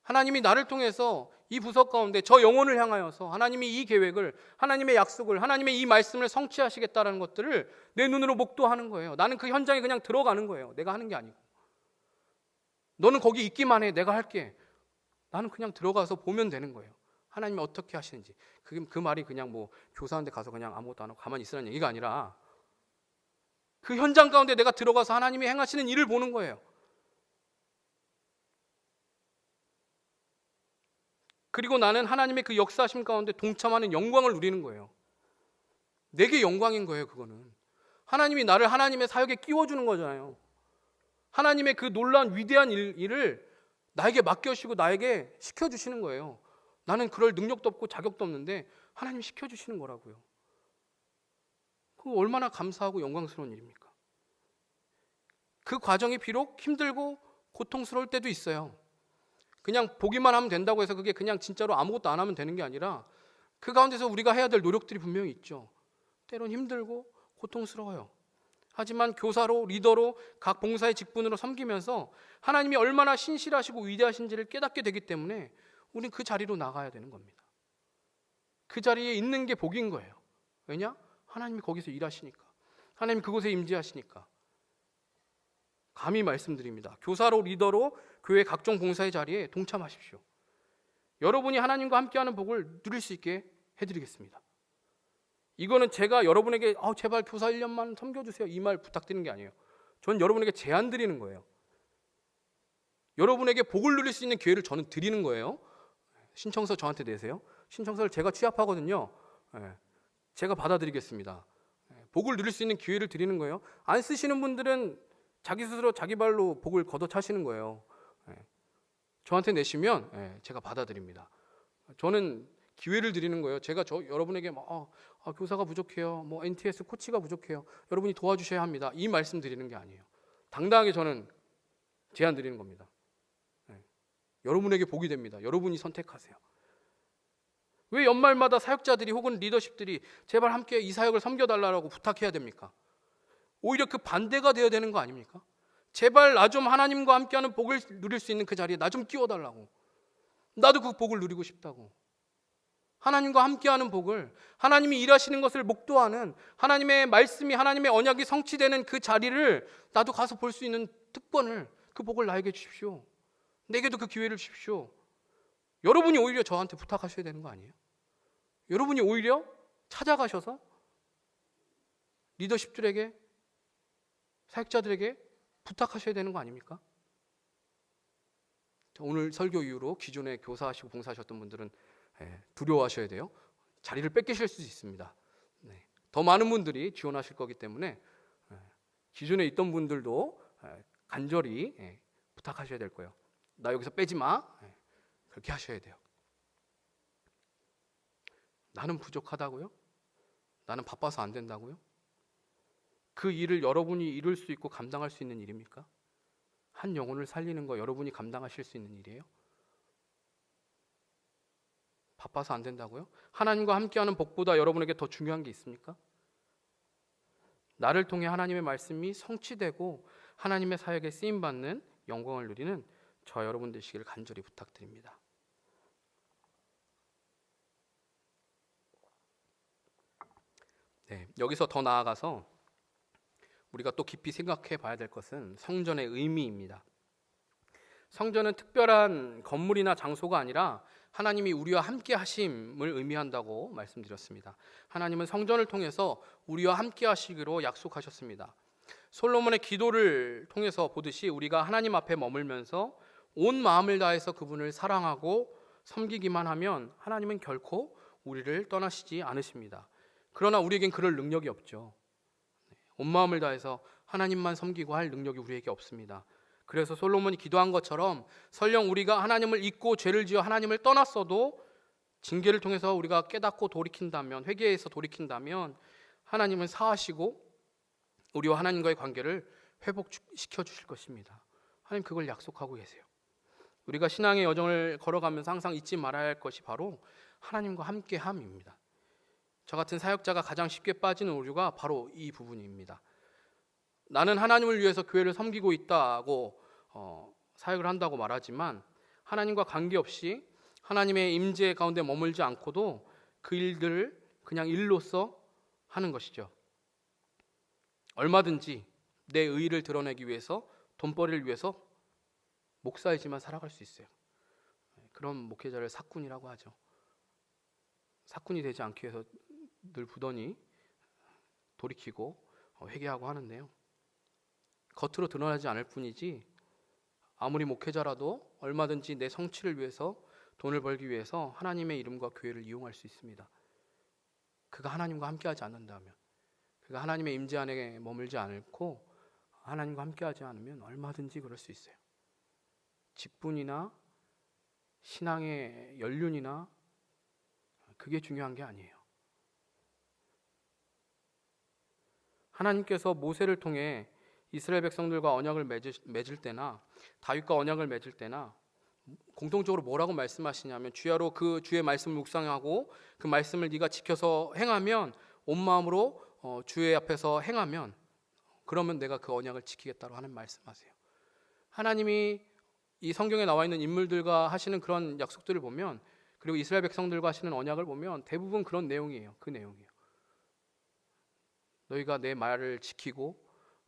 하나님이 나를 통해서 이 부서 가운데 저 영혼을 향하여서 하나님이 이 계획을, 하나님의 약속을, 하나님의 이 말씀을 성취하시겠다는 것들을 내 눈으로 목도하는 거예요. 나는 그 현장에 그냥 들어가는 거예요. 내가 하는 게 아니고. 너는 거기 있기만 해. 내가 할게. 나는 그냥 들어가서 보면 되는 거예요. 하나님이 어떻게 하시는지. 그 말이 그냥 뭐 교사한테 가서 그냥 아무것도 안 하고 가만히 있으라는 얘기가 아니라 그 현장 가운데 내가 들어가서 하나님이 행하시는 일을 보는 거예요. 그리고 나는 하나님의 그 역사하심 가운데 동참하는 영광을 누리는 거예요. 내게 영광인 거예요. 그거는 하나님이 나를 하나님의 사역에 끼워주는 거잖아요. 하나님의 그 놀라운 위대한 일을 나에게 맡겨주시고 나에게 시켜주시는 거예요. 나는 그럴 능력도 없고 자격도 없는데 하나님이 시켜주시는 거라고요. 그거 얼마나 감사하고 영광스러운 일입니까? 그 과정이 비록 힘들고 고통스러울 때도 있어요. 그냥 보기만 하면 된다고 해서 그게 그냥 진짜로 아무것도 안 하면 되는 게 아니라 그 가운데서 우리가 해야 될 노력들이 분명히 있죠. 때론 힘들고 고통스러워요. 하지만 교사로, 리더로, 각 봉사의 직분으로 섬기면서 하나님이 얼마나 신실하시고 위대하신지를 깨닫게 되기 때문에 우리는 그 자리로 나가야 되는 겁니다. 그 자리에 있는 게 복인 거예요. 왜냐? 하나님이 거기서 일하시니까. 하나님이 그곳에 임재하시니까. 감히 말씀드립니다. 교사로, 리더로 교회 각종 봉사의 자리에 동참하십시오. 여러분이 하나님과 함께하는 복을 누릴 수 있게 해드리겠습니다. 이거는 제가 여러분에게 제발 교사 1년만 섬겨주세요 이 말 부탁드리는 게 아니에요. 저는 여러분에게 제안 드리는 거예요. 여러분에게 복을 누릴 수 있는 기회를 저는 드리는 거예요. 신청서 저한테 내세요. 신청서를 제가 취합하거든요. 제가 받아드리겠습니다. 복을 누릴 수 있는 기회를 드리는 거예요. 안 쓰시는 분들은 자기 스스로 자기 발로 복을 걷어차시는 거예요. 저한테 내시면 제가 받아드립니다. 저는 기회를 드리는 거예요. 제가 여러분에게 교사가 부족해요. 뭐 NTS 코치가 부족해요. 여러분이 도와주셔야 합니다. 이 말씀 드리는 게 아니에요. 당당하게 저는 제안 드리는 겁니다. 여러분에게 복이 됩니다. 여러분이 선택하세요. 왜 연말마다 사역자들이 혹은 리더십들이 제발 함께 이 사역을 섬겨달라고 부탁해야 됩니까? 오히려 그 반대가 되어야 되는 거 아닙니까? 제발 나 좀 하나님과 함께하는 복을 누릴 수 있는 그 자리에 나 좀 끼워달라고. 나도 그 복을 누리고 싶다고. 하나님과 함께하는 복을, 하나님이 일하시는 것을 목도하는 하나님의 말씀이, 하나님의 언약이 성취되는 그 자리를 나도 가서 볼 수 있는 특권을, 그 복을 나에게 주십시오. 내게도 그 기회를 주십시오. 여러분이 오히려 저한테 부탁하셔야 되는 거 아니에요? 여러분이 오히려 찾아가셔서 리더십들에게, 사역자들에게 부탁하셔야 되는 거 아닙니까? 오늘 설교 이후로 기존에 교사하시고 봉사하셨던 분들은 두려워하셔야 돼요. 자리를 뺏기실 수 있습니다. 더 많은 분들이 지원하실 거기 때문에 기존에 있던 분들도 간절히 부탁하셔야 될 거예요. 나 여기서 빼지 마. 그렇게 하셔야 돼요. 나는 부족하다고요? 나는 바빠서 안 된다고요? 그 일을 여러분이 이룰 수 있고 감당할 수 있는 일입니까? 한 영혼을 살리는 거 여러분이 감당하실 수 있는 일이에요? 바빠서 안 된다고요? 하나님과 함께하는 복보다 여러분에게 더 중요한 게 있습니까? 나를 통해 하나님의 말씀이 성취되고 하나님의 사역에 쓰임받는 영광을 누리는 저 여러분 되시기를 간절히 부탁드립니다. 여기서 더 나아가서 우리가 또 깊이 생각해 봐야 될 것은 성전의 의미입니다. 성전은 특별한 건물이나 장소가 아니라 하나님이 우리와 함께 하심을 의미한다고 말씀드렸습니다. 하나님은 성전을 통해서 우리와 함께 하시기로 약속하셨습니다. 솔로몬의 기도를 통해서 보듯이 우리가 하나님 앞에 머물면서 온 마음을 다해서 그분을 사랑하고 섬기기만 하면 하나님은 결코 우리를 떠나시지 않으십니다. 그러나 우리에겐 그럴 능력이 없죠. 온 마음을 다해서 하나님만 섬기고 할 능력이 우리에게 없습니다. 그래서 솔로몬이 기도한 것처럼 설령 우리가 하나님을 잊고 죄를 지어 하나님을 떠났어도 징계를 통해서 우리가 깨닫고 돌이킨다면, 회개해서 돌이킨다면 하나님은 사하시고 우리와 하나님과의 관계를 회복시켜 주실 것입니다. 하나님 그걸 약속하고 계세요. 우리가 신앙의 여정을 걸어가면서 항상 잊지 말아야 할 것이 바로 하나님과 함께함입니다. 저 같은 사역자가 가장 쉽게 빠지는 오류가 바로 이 부분입니다. 나는 하나님을 위해서 교회를 섬기고 있다고 사역을 한다고 말하지만 하나님과 관계없이 하나님의 임재 가운데 머물지 않고도 그 일들을 그냥 일로서 하는 것이죠. 얼마든지 내 의의를 드러내기 위해서, 돈벌이를 위해서 목사이지만 살아갈 수 있어요. 그런 목회자를 사꾼이라고 하죠. 사꾼이 되지 않기 위해서 늘 부단히 돌이키고 회개하고 하는데요. 겉으로 드러나지 않을 뿐이지 아무리 목회자라도 얼마든지 내 성취를 위해서, 돈을 벌기 위해서 하나님의 이름과 교회를 이용할 수 있습니다. 그가 하나님과 함께하지 않는다면, 그가 하나님의 임재 안에 머물지 않고 하나님과 함께하지 않으면 얼마든지 그럴 수 있어요. 직분이나 신앙의 연륜이나 그게 중요한 게 아니에요. 하나님께서 모세를 통해 이스라엘 백성들과 언약을 맺을 때나 다윗과 언약을 맺을 때나 공통적으로 뭐라고 말씀하시냐면, 주야로 그 주의 말씀을 묵상하고 그 말씀을 네가 지켜서 행하면, 온 마음으로 주의 앞에서 행하면, 그러면 내가 그 언약을 지키겠다고 하는 말씀하세요. 하나님이 이 성경에 나와 있는 인물들과 하시는 그런 약속들을 보면, 그리고 이스라엘 백성들과 하시는 언약을 보면 대부분 그런 내용이에요. 그 내용이에요. 너희가 내 말을 지키고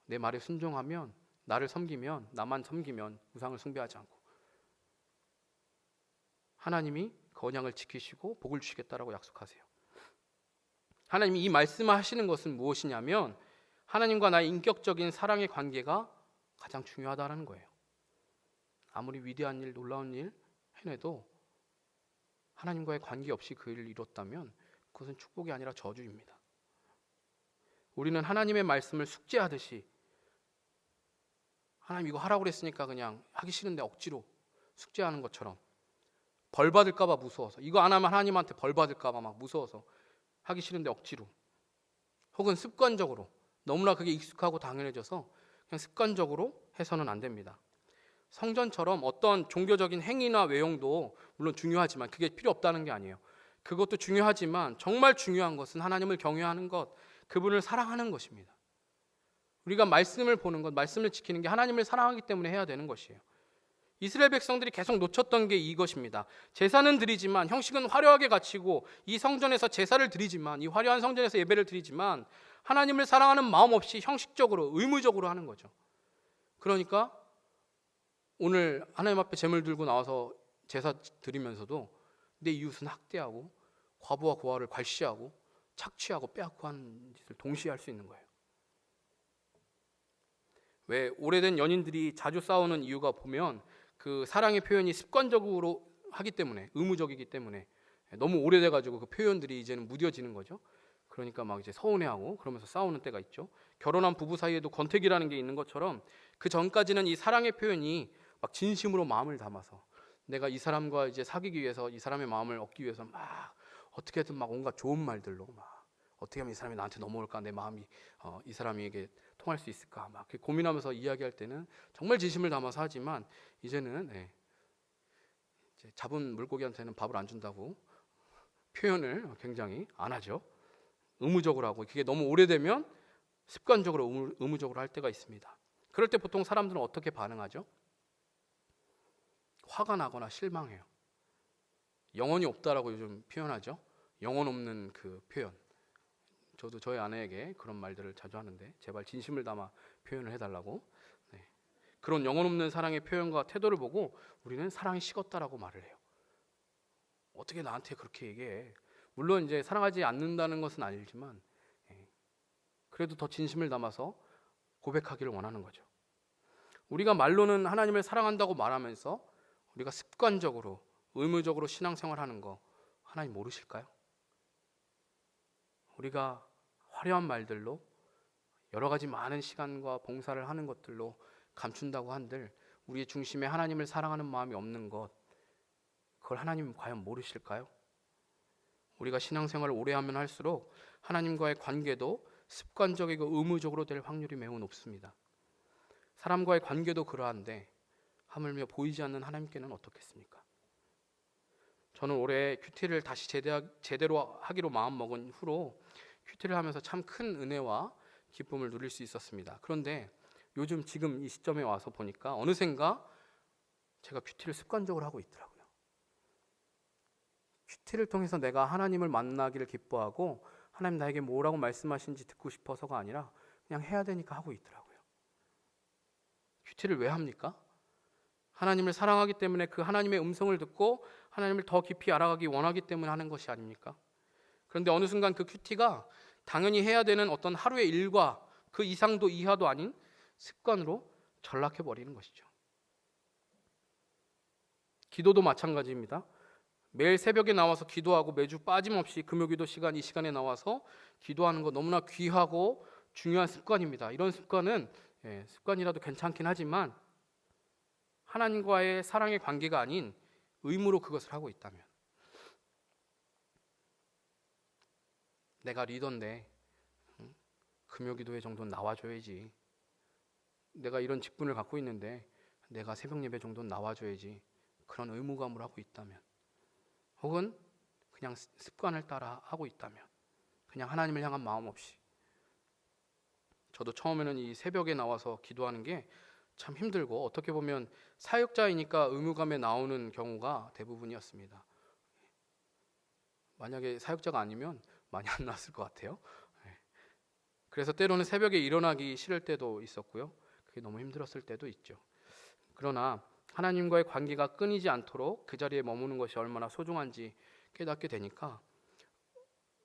내 말에 순종하면, 나를 섬기면, 나만 섬기면 우상을 숭배하지 않고 하나님이 그 언약을 지키시고 복을 주시겠다라고 약속하세요. 하나님이 이 말씀을 하시는 것은 무엇이냐면, 하나님과 나의 인격적인 사랑의 관계가 가장 중요하다는 거예요. 아무리 위대한 일, 놀라운 일 해내도 하나님과의 관계 없이 그 일을 이뤘다면 그것은 축복이 아니라 저주입니다. 우리는 하나님의 말씀을 숙제하듯이, 하나님 이거 하라고 그랬으니까 그냥 하기 싫은데 억지로 숙제하는 것처럼, 벌 받을까 봐 무서워서, 이거 안 하면 하나님한테 벌 받을까 봐 막 무서워서 하기 싫은데 억지로, 혹은 습관적으로 너무나 그게 익숙하고 당연해져서 그냥 습관적으로 해서는 안 됩니다. 성전처럼 어떤 종교적인 행위나 외용도 물론 중요하지만 그게 필요 없다는 게 아니에요. 그것도 중요하지만 정말 중요한 것은 하나님을 경외하는 것, 그분을 사랑하는 것입니다. 우리가 말씀을 보는 것, 말씀을 지키는 게 하나님을 사랑하기 때문에 해야 되는 것이에요. 이스라엘 백성들이 계속 놓쳤던 게 이것입니다. 제사는 드리지만, 형식은 화려하게 갖추고 이 성전에서 제사를 드리지만, 이 화려한 성전에서 예배를 드리지만 하나님을 사랑하는 마음 없이 형식적으로, 의무적으로 하는 거죠. 그러니까 오늘 하나님 앞에 제물 들고 나와서 제사 드리면서도 내 이웃은 학대하고 과부와 고아를 괄시하고 착취하고 빼앗고 하는 짓을 동시에 할 수 있는 거예요. 왜 오래된 연인들이 자주 싸우는 이유가 보면 그 사랑의 표현이 습관적으로 하기 때문에, 의무적이기 때문에 너무 오래돼가지고 그 표현들이 이제는 무뎌지는 거죠. 그러니까 막 이제 서운해하고 그러면서 싸우는 때가 있죠. 결혼한 부부 사이에도 권태기라는 게 있는 것처럼 그 전까지는 이 사랑의 표현이 막 진심으로 마음을 담아서, 내가 이 사람과 이제 사귀기 위해서, 이 사람의 마음을 얻기 위해서 막 어떻게든 막 온갖 좋은 말들로 막 어떻게 하면 이 사람이 나한테 넘어올까, 내 마음이 이 사람에게 통할 수 있을까 막 고민하면서 이야기할 때는 정말 진심을 담아서 하지만, 이제는 이제 잡은 물고기한테는 밥을 안 준다고 표현을 굉장히 안 하죠. 의무적으로 하고, 그게 너무 오래되면 습관적으로 의무적으로 할 때가 있습니다. 그럴 때 보통 사람들은 어떻게 반응하죠? 화가 나거나 실망해요. 영혼이 없다라고 요즘 표현하죠. 영혼 없는 그 표현. 저도 저희 아내에게 그런 말들을 자주 하는데, 제발 진심을 담아 표현을 해달라고. 그런 영혼 없는 사랑의 표현과 태도를 보고 우리는 사랑이 식었다라고 말을 해요. 어떻게 나한테 그렇게 얘기해? 물론 이제 사랑하지 않는다는 것은 알지만 그래도 더 진심을 담아서 고백하기를 원하는 거죠. 우리가 말로는 하나님을 사랑한다고 말하면서 우리가 습관적으로, 의무적으로 신앙생활하는 거 하나님 모르실까요? 우리가 화려한 말들로, 여러 가지 많은 시간과 봉사를 하는 것들로 감춘다고 한들 우리의 중심에 하나님을 사랑하는 마음이 없는 것, 그걸 하나님은 과연 모르실까요? 우리가 신앙생활을 오래 하면 할수록 하나님과의 관계도 습관적이고 의무적으로 될 확률이 매우 높습니다. 사람과의 관계도 그러한데 하물며 보이지 않는 하나님께는 어떻겠습니까? 저는 올해 큐티를 다시 제대로 하기로 마음먹은 후로 큐티를 하면서 참 큰 은혜와 기쁨을 누릴 수 있었습니다. 그런데 요즘 지금 이 시점에 와서 보니까 어느샌가 제가 큐티를 습관적으로 하고 있더라고요. 큐티를 통해서 내가 하나님을 만나기를 기뻐하고 하나님 나에게 뭐라고 말씀하신지 듣고 싶어서가 아니라 그냥 해야 되니까 하고 있더라고요. 큐티를 왜 합니까? 하나님을 사랑하기 때문에 그 하나님의 음성을 듣고 하나님을 더 깊이 알아가기 원하기 때문에 하는 것이 아닙니까? 그런데 어느 순간 그 큐티가 당연히 해야 되는 어떤 하루의 일과 그 이상도 이하도 아닌 습관으로 전락해버리는 것이죠. 기도도 마찬가지입니다. 매일 새벽에 나와서 기도하고 매주 빠짐없이 금요기도 시간 이 시간에 나와서 기도하는 거 너무나 귀하고 중요한 습관입니다. 이런 습관은 습관이라도 괜찮긴 하지만 하나님과의 사랑의 관계가 아닌 의무로 그것을 하고 있다면, 내가 리더인데 금요기도회 정도는 나와줘야지, 내가 이런 직분을 갖고 있는데 내가 새벽 예배 정도는 나와줘야지, 그런 의무감을 하고 있다면, 혹은 그냥 습관을 따라 하고 있다면, 그냥 하나님을 향한 마음 없이. 저도 처음에는 이 새벽에 나와서 기도하는 게 참 힘들고 어떻게 보면 사역자이니까 의무감에 나오는 경우가 대부분이었습니다. 만약에 사역자가 아니면 많이 안 나왔을 것 같아요. 그래서 때로는 새벽에 일어나기 싫을 때도 있었고요. 그게 너무 힘들었을 때도 있죠. 그러나 하나님과의 관계가 끊이지 않도록 그 자리에 머무는 것이 얼마나 소중한지 깨닫게 되니까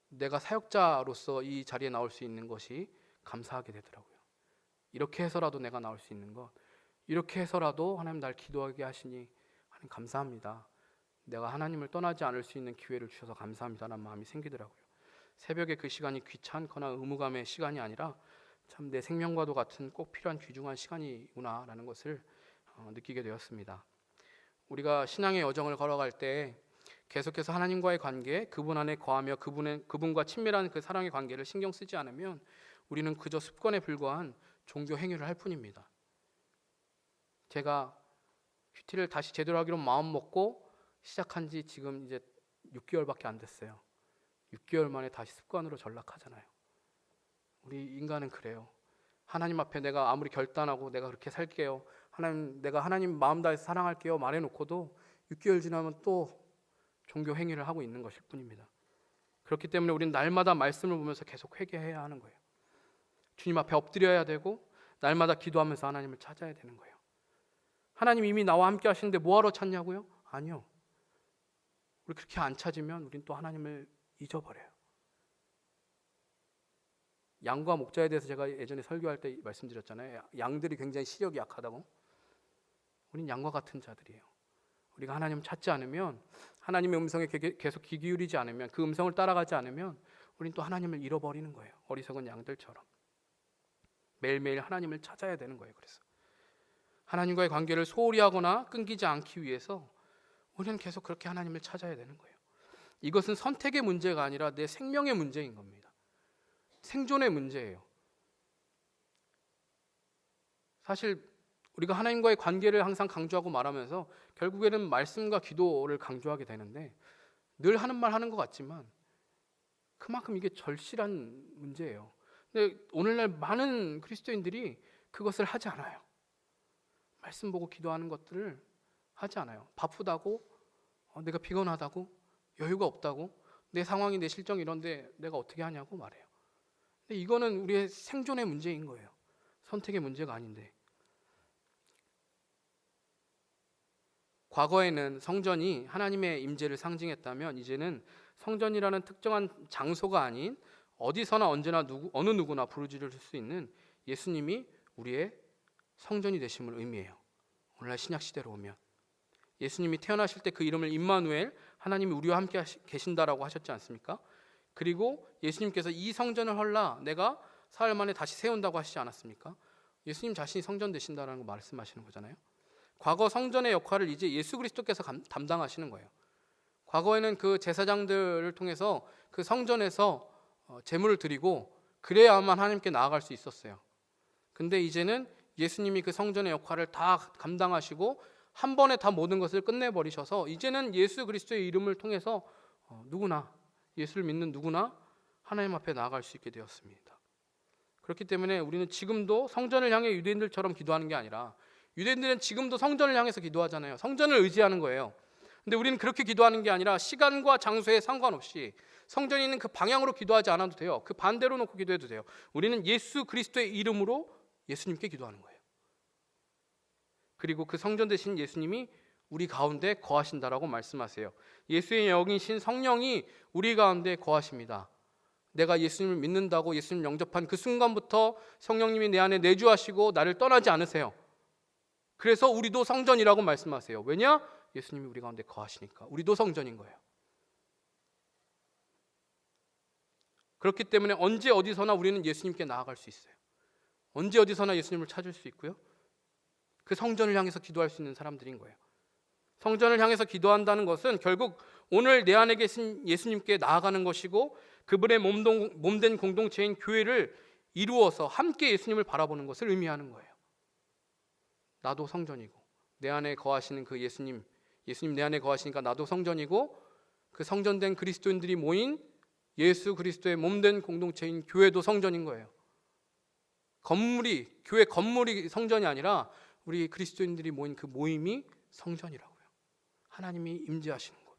내가 사역자로서 이 자리에 나올 수 있는 것이 감사하게 되더라고요. 이렇게 해서라도 내가 나올 수 있는 것, 이렇게 해서라도 하나님 날 기도하게 하시니 하나님 감사합니다. 내가 하나님을 떠나지 않을 수 있는 기회를 주셔서 감사합니다라는 마음이 생기더라고요. 새벽에 그 시간이 귀찮거나 의무감의 시간이 아니라 참 내 생명과도 같은 꼭 필요한 귀중한 시간이구나라는 것을 느끼게 되었습니다. 우리가 신앙의 여정을 걸어갈 때 계속해서 하나님과의 관계, 그분 안에 거하며 그분과 친밀한 그 사랑의 관계를 신경 쓰지 않으면 우리는 그저 습관에 불과한 종교 행위를 할 뿐입니다. 제가 큐티를 다시 제대로 하기로 마음 먹고 시작한 지 지금 이제 6개월밖에 안 됐어요. 6개월 만에 다시 습관으로 전락하잖아요. 우리 인간은 그래요. 하나님 앞에 내가 아무리 결단하고 내가 그렇게 살게요, 하나님, 내가 하나님 마음 다해서 사랑할게요 말해놓고도 6개월 지나면 또 종교 행위를 하고 있는 것일 뿐입니다. 그렇기 때문에 우리는 날마다 말씀을 보면서 계속 회개해야 하는 거예요. 주님 앞에 엎드려야 되고 날마다 기도하면서 하나님을 찾아야 되는 거예요. 하나님 이미 나와 함께 하시는데 뭐하러 찾냐고요? 아니요. 우리 그렇게 안 찾으면 우린 또 하나님을 잊어버려요. 양과 목자에 대해서 제가 예전에 설교할 때 말씀드렸잖아요. 양들이 굉장히 시력이 약하다고. 우린 양과 같은 자들이에요. 우리가 하나님을 찾지 않으면, 하나님의 음성에 계속 귀 기울이지 않으면, 그 음성을 따라가지 않으면 우린 또 하나님을 잃어버리는 거예요. 어리석은 양들처럼. 매일매일 하나님을 찾아야 되는 거예요. 그래서 하나님과의 관계를 소홀히 하거나 끊기지 않기 위해서 우리는 계속 그렇게 하나님을 찾아야 되는 거예요. 이것은 선택의 문제가 아니라 내 생명의 문제인 겁니다. 생존의 문제예요. 사실 우리가 하나님과의 관계를 항상 강조하고 말하면서 결국에는 말씀과 기도를 강조하게 되는데, 늘 하는 말 하는 것 같지만 그만큼 이게 절실한 문제예요. 근데 오늘날 많은 그리스도인들이 그것을 하지 않아요. 말씀 보고 기도하는 것들을 하지 않아요. 바쁘다고, 내가 피곤하다고, 여유가 없다고, 내 상황이, 내 실정이 이런데 내가 어떻게 하냐고 말해요. 근데 이거는 우리의 생존의 문제인 거예요. 선택의 문제가 아닌데. 과거에는 성전이 하나님의 임재를 상징했다면 이제는 성전이라는 특정한 장소가 아닌 어디서나 언제나 어느 누구나 부르짖을 수 있는 예수님이 우리의 성전이 되심을 의미해요. 오늘날 신약 시대로 오면 예수님이 태어나실 때 그 이름을 임마누엘, 하나님이 우리와 함께 계신다라고 하셨지 않습니까? 그리고 예수님께서 이 성전을 헐라 내가 사흘 만에 다시 세운다고 하시지 않았습니까? 예수님 자신이 성전 되신다라는 거 말씀하시는 거잖아요. 과거 성전의 역할을 이제 예수 그리스도께서 담당하시는 거예요. 과거에는 그 제사장들을 통해서 그 성전에서 제물을 드리고 그래야만 하나님께 나아갈 수 있었어요. 근데 이제는 예수님이 그 성전의 역할을 다 감당하시고 한 번에 다 모든 것을 끝내버리셔서 이제는 예수 그리스도의 이름을 통해서 누구나, 예수를 믿는 누구나 하나님 앞에 나아갈 수 있게 되었습니다. 그렇기 때문에 우리는 지금도 성전을 향해 유대인들처럼 기도하는 게 아니라, 유대인들은 지금도 성전을 향해서 기도하잖아요. 성전을 의지하는 거예요. 근데 우리는 그렇게 기도하는 게 아니라 시간과 장소에 상관없이 성전이 있는 그 방향으로 기도하지 않아도 돼요. 그 반대로 놓고 기도해도 돼요. 우리는 예수 그리스도의 이름으로 예수님께 기도하는 거예요. 그리고 그 성전 되신 예수님이 우리 가운데 거하신다라고 말씀하세요. 예수의 영이신 성령이 우리 가운데 거하십니다. 내가 예수님을 믿는다고 예수님 영접한 그 순간부터 성령님이 내 안에 내주하시고 나를 떠나지 않으세요. 그래서 우리도 성전이라고 말씀하세요. 왜냐? 예수님이 우리 가운데 거하시니까. 우리도 성전인 거예요. 그렇기 때문에 언제 어디서나 우리는 예수님께 나아갈 수 있어요. 언제 어디서나 예수님을 찾을 수 있고요. 그 성전을 향해서 기도할 수 있는 사람들인 거예요. 성전을 향해서 기도한다는 것은 결국 오늘 내 안에 계신 예수님께 나아가는 것이고, 그분의 몸된 공동체인 교회를 이루어서 함께 예수님을 바라보는 것을 의미하는 거예요. 나도 성전이고 내 안에 거하시는 그 예수님 내 안에 거하시니까 나도 성전이고, 그 성전된 그리스도인들이 모인 예수 그리스도의 몸된 공동체인 교회도 성전인 거예요. 교회 건물이 성전이 아니라 우리 그리스도인들이 모인 그 모임이 성전이라고요. 하나님이 임재하시는 곳.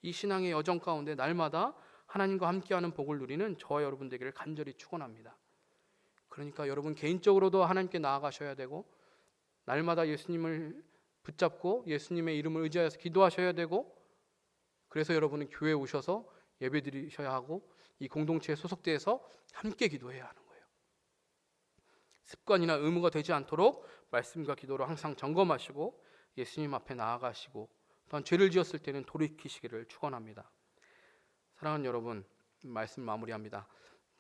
이 신앙의 여정 가운데 날마다 하나님과 함께하는 복을 누리는 저와 여러분 되기를 간절히 축원합니다. 그러니까 여러분 개인적으로도 하나님께 나아가셔야 되고, 날마다 예수님을 붙잡고 예수님의 이름을 의지하여서 기도하셔야 되고, 그래서 여러분은 교회에 오셔서 예배드리셔야 하고, 이 공동체에 소속돼서 함께 기도해야 하는 거예요. 습관이나 의무가 되지 않도록 말씀과 기도로 항상 점검하시고 예수님 앞에 나아가시고, 또한 죄를 지었을 때는 돌이키시기를 축원합니다. 사랑하는 여러분, 말씀 마무리합니다.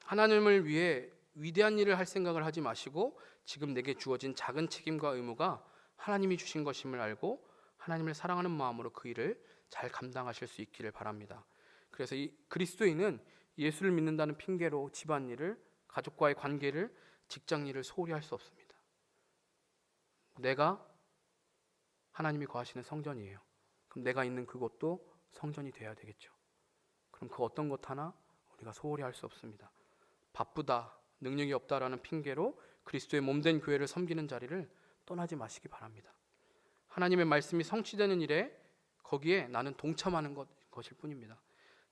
하나님을 위해 위대한 일을 할 생각을 하지 마시고, 지금 내게 주어진 작은 책임과 의무가 하나님이 주신 것임을 알고 하나님을 사랑하는 마음으로 그 일을 잘 감당하실 수 있기를 바랍니다. 그래서 이 그리스도인은 예수를 믿는다는 핑계로 집안일을, 가족과의 관계를, 직장일을 소홀히 할 수 없습니다. 내가 하나님이 거하시는 성전이에요. 그럼 내가 있는 그곳도 성전이 되어야 되겠죠. 그럼 그 어떤 것 하나 우리가 소홀히 할 수 없습니다. 바쁘다, 능력이 없다라는 핑계로 그리스도의 몸된 교회를 섬기는 자리를 떠나지 마시기 바랍니다. 하나님의 말씀이 성취되는 일에 거기에 나는 동참하는 것일 뿐입니다.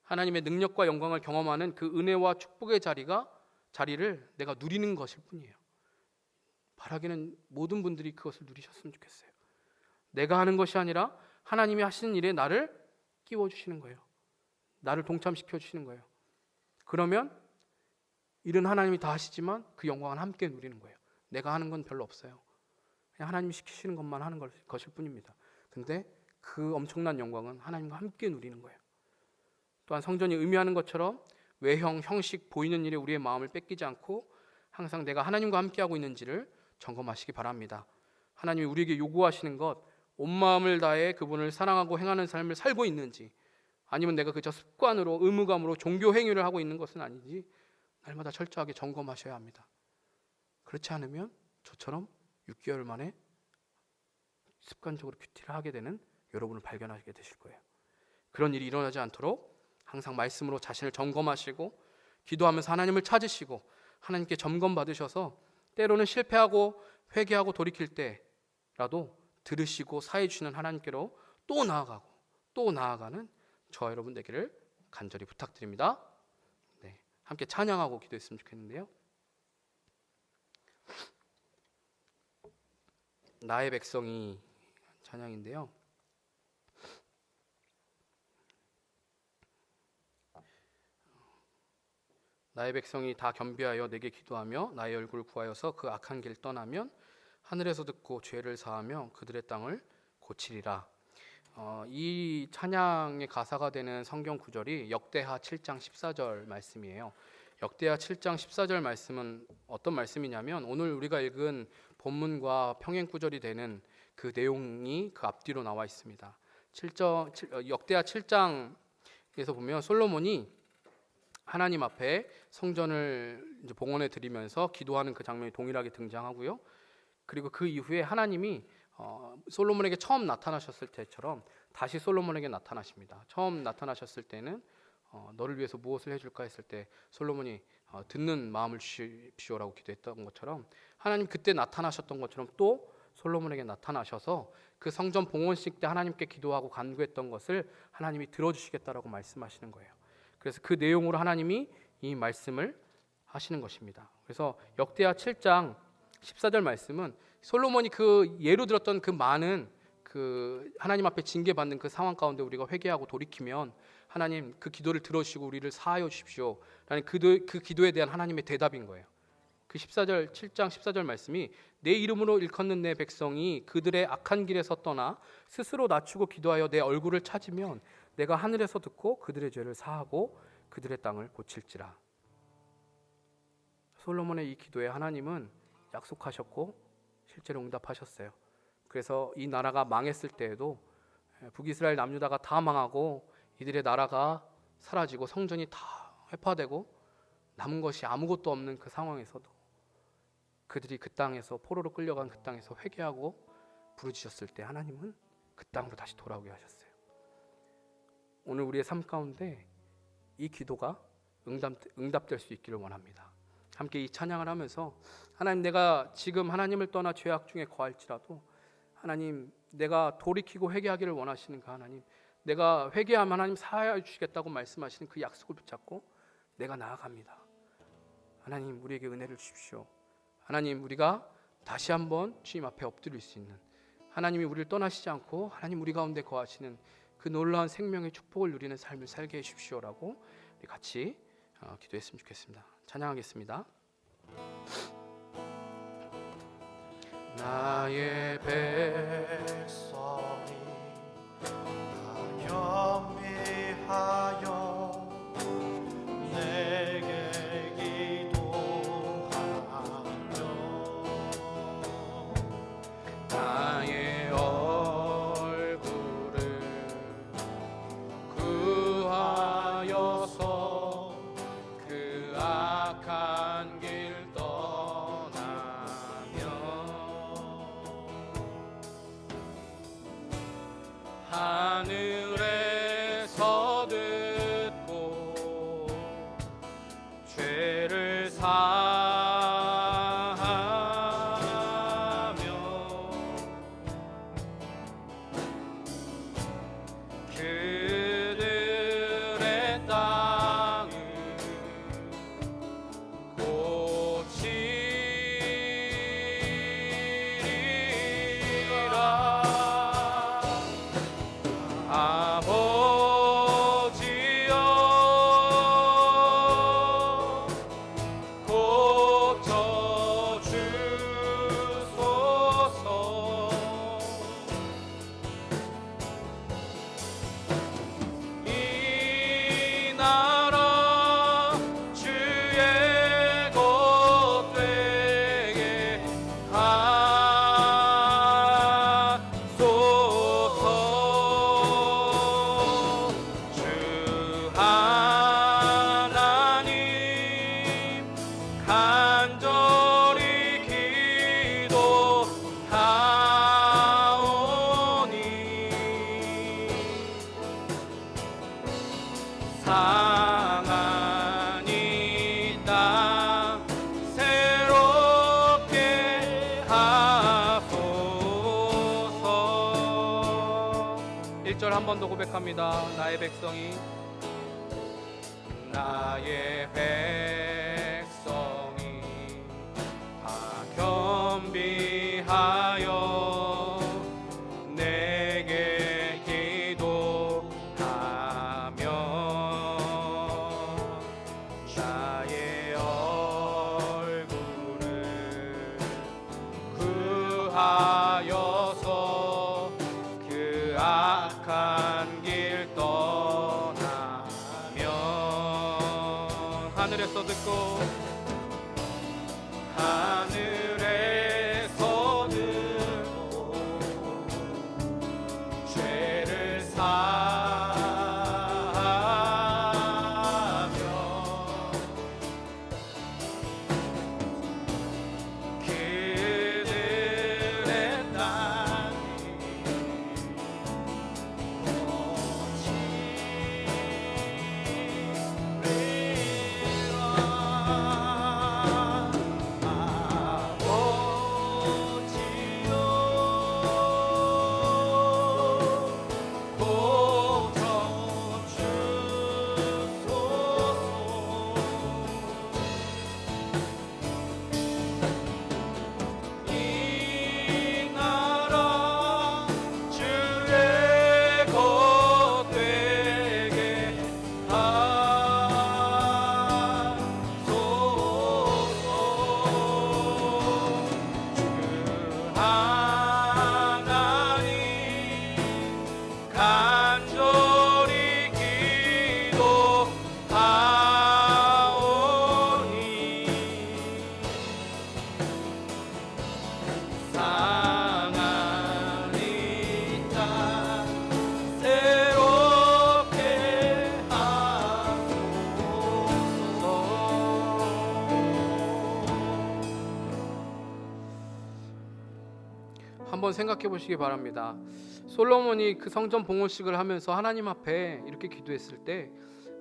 하나님의 능력과 영광을 경험하는 그 은혜와 축복의 자리를 내가 누리는 것일 뿐이에요. 바라기는 모든 분들이 그것을 누리셨으면 좋겠어요. 내가 하는 것이 아니라 하나님이 하시는 일에 나를 끼워주시는 거예요. 나를 동참시켜 주시는 거예요. 그러면 일은 하나님이 다 하시지만 그 영광은 함께 누리는 거예요. 내가 하는 건 별로 없어요. 그냥 하나님이 시키시는 것만 하는 것일 뿐입니다. 근데 그 엄청난 영광은 하나님과 함께 누리는 거예요. 또한 성전이 의미하는 것처럼 외형, 형식, 보이는 일에 우리의 마음을 뺏기지 않고 항상 내가 하나님과 함께하고 있는지를 점검하시기 바랍니다. 하나님이 우리에게 요구하시는 것, 온 마음을 다해 그분을 사랑하고 행하는 삶을 살고 있는지, 아니면 내가 그저 습관으로, 의무감으로 종교 행위를 하고 있는 것은 아닌지 날마다 철저하게 점검하셔야 합니다. 그렇지 않으면 저처럼 6개월 만에 습관적으로 큐티를 하게 되는 여러분을 발견하게 되실 거예요. 그런 일이 일어나지 않도록 항상 말씀으로 자신을 점검하시고, 기도하면서 하나님을 찾으시고, 하나님께 점검 받으셔서 때로는 실패하고 회개하고 돌이킬 때라도 들으시고 사해 주시는 하나님께로 또 나아가고 또 나아가는 저와 여러분 되기를 간절히 부탁드립니다. 네, 함께 찬양하고 기도했으면 좋겠는데요. 나의 백성이 찬양인데요. 나의 백성이 다 겸비하여 내게 기도하며 나의 얼굴을 구하여서 그 악한 길 떠나면 하늘에서 듣고 죄를 사하며 그들의 땅을 고치리라. 이 찬양의 가사가 되는 성경 구절이 역대하 7장 14절 말씀이에요. 역대하 7장 14절 말씀은 어떤 말씀이냐면, 오늘 우리가 읽은 본문과 평행 구절이 되는 그 내용이 그 앞뒤로 나와 있습니다. 역대하 7장에서 보면 솔로몬이 하나님 앞에 성전을 이제 봉헌해 드리면서 기도하는 그 장면이 동일하게 등장하고요. 그리고 그 이후에 하나님이 솔로몬에게 처음 나타나셨을 때처럼 다시 솔로몬에게 나타나십니다. 처음 나타나셨을 때는 너를 위해서 무엇을 해줄까 했을 때 솔로몬이 듣는 마음을 주십시오라고 기도했던 것처럼 하나님 그때 나타나셨던 것처럼 또 솔로몬에게 나타나셔서 그 성전 봉헌식 때 하나님께 기도하고 간구했던 것을 하나님이 들어주시겠다라고 말씀하시는 거예요. 그래서 그 내용으로 하나님이 이 말씀을 하시는 것입니다. 그래서 역대하 7장 14절 말씀은 솔로몬이 그 예로 들었던 그 많은 그 하나님 앞에 징계받는 그 상황 가운데 우리가 회개하고 돌이키면 하나님 그 기도를 들어주시고 우리를 사하여 주십시오 라는 그 기도에 대한 하나님의 대답인 거예요. 그 7장 14절 말씀이 내 이름으로 일컫는 내 백성이 그들의 악한 길에서 떠나 스스로 낮추고 기도하여 내 얼굴을 찾으면 내가 하늘에서 듣고 그들의 죄를 사하고 그들의 땅을 고칠지라. 솔로몬의 이 기도에 하나님은 약속하셨고 실제로 응답하셨어요. 그래서 이 나라가 망했을 때에도 북이스라엘 남유다가 다 망하고 이들의 나라가 사라지고 성전이 다 회파되고 남은 것이 아무것도 없는 그 상황에서도 그들이 그 땅에서 포로로 끌려간 그 땅에서 회개하고 부르짖었을 때 하나님은 그 땅으로 다시 돌아오게 하셨어요. 오늘 우리의 삶 가운데 이 기도가 응답될 수 있기를 원합니다. 함께 이 찬양을 하면서 하나님, 내가 지금 하나님을 떠나 죄악 중에 거할지라도 하나님, 내가 돌이키고 회개하기를 원하시는 그 하나님, 내가 회개하면 하나님 사하여 주시겠다고 말씀하시는 그 약속을 붙잡고 내가 나아갑니다. 하나님, 우리에게 은혜를 주십시오. 하나님, 우리가 다시 한번 주님 앞에 엎드릴 수 있는, 하나님이 우리를 떠나시지 않고 하나님 우리 가운데 거하시는 그 놀라운 생명의 축복을 누리는 삶을 살게 해주십시오라고 우리 같이 기도했으면 좋겠습니다. 찬양하겠습니다. 나의 백성이 겸비하여 내게 기도하며 나의 얼굴을 구하여서 그 악한 길 떠나며 하늘에서 듣고 죄를 사하며 그들의 땅을 고치리라. 아버지여, 고쳐주소서. 이 나라 주의 것 되게 하소서. 주 하나님 간절히 기도하오니 상한 이 땅 새롭게 하소서. 1절 한 번 더 고백합니다. 나의 백성이 다 겸비하여 내게 기도하며 나의 얼굴을 구하여서 그 악한 길 떠나며 하늘에서 듣고 하늘에서 듣고 죄를 한번 생각해 보시기 바랍니다. 솔로몬이 그 성전 봉헌식을 하면서 하나님 앞에 이렇게 기도했을 때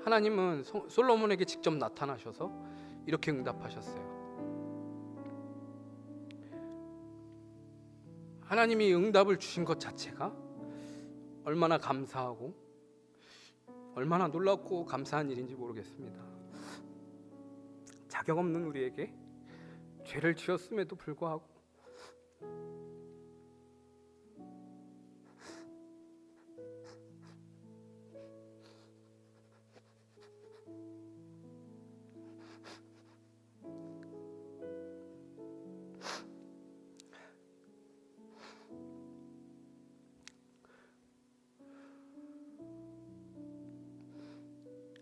하나님은 솔로몬에게 직접 나타나셔서 이렇게 응답하셨어요. 하나님이 응답을 주신 것 자체가 얼마나 감사하고 얼마나 놀랍고 감사한 일인지 모르겠습니다. 자격 없는 우리에게 죄를 지었음에도 불구하고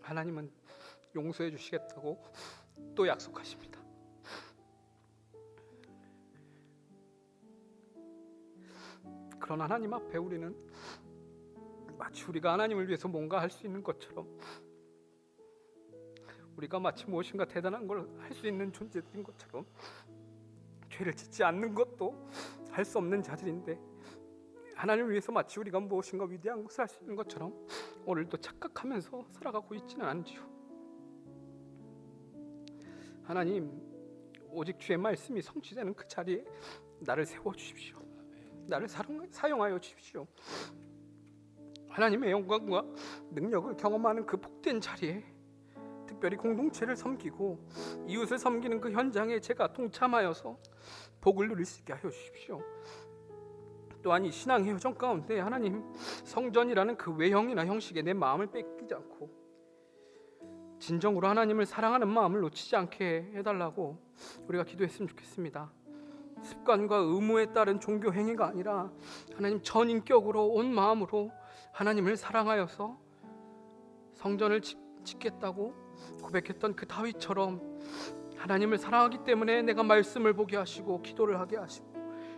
하나님은 용서해 주시겠다고 또 약속하십니다. 그런 하나님 앞에 우리는 마치 우리가 하나님을 위해서 뭔가 할 수 있는 것처럼, 우리가 마치 무엇인가 대단한 걸 할 수 있는 존재들인 것처럼, 죄를 짓지 않는 것도 할 수 없는 자들인데 하나님을 위해서 마치 우리가 무엇인가 위대한 것을 할 수 있는 것처럼 오늘도 착각하면서 살아가고 있지는 않지요. 하나님, 오직 주의 말씀이 성취되는 그 자리에 나를 세워주십시오. 나를 사용하여 주십시오. 하나님의 영광과 능력을 경험하는 그 복된 자리에 특별히 공동체를 섬기고 이웃을 섬기는 그 현장에 제가 동참하여서 복을 누릴 수 있게 하여 주십시오. 또한 이 신앙의 여정 가운데 하나님, 성전이라는 그 외형이나 형식에 내 마음을 뺏기지 않고 진정으로 하나님을 사랑하는 마음을 놓치지 않게 해달라고 우리가 기도했으면 좋겠습니다. 습관과 의무에 따른 종교 행위가 아니라 하나님 전인격으로 온 마음으로 하나님을 사랑하여서 성전을 짓겠다고 고백했던 그 다윗처럼 하나님을 사랑하기 때문에 내가 말씀을 보게 하시고 기도를 하게 하시고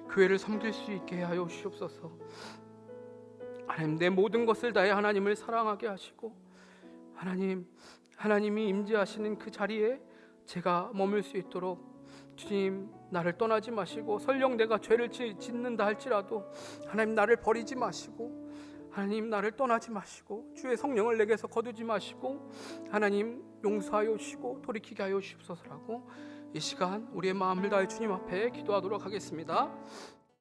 교회를 섬길 수 있게 하여 주옵소서. 하나님, 내 모든 것을 다해 하나님을 사랑하게 하시고 하나님이 임재하시는 그 자리에 제가 머물 수 있도록 주님, 나를 떠나지 마시고, 설령 내가 죄를 짓는다 할지라도 하나님 나를 버리지 마시고, 하나님 나를 떠나지 마시고, 주의 성령을 내게서 거두지 마시고 하나님 용서하여 주시고 돌이키게 하여 주옵소서라고 이 시간 우리의 마음을 다해 주님 앞에 기도하도록 하겠습니다.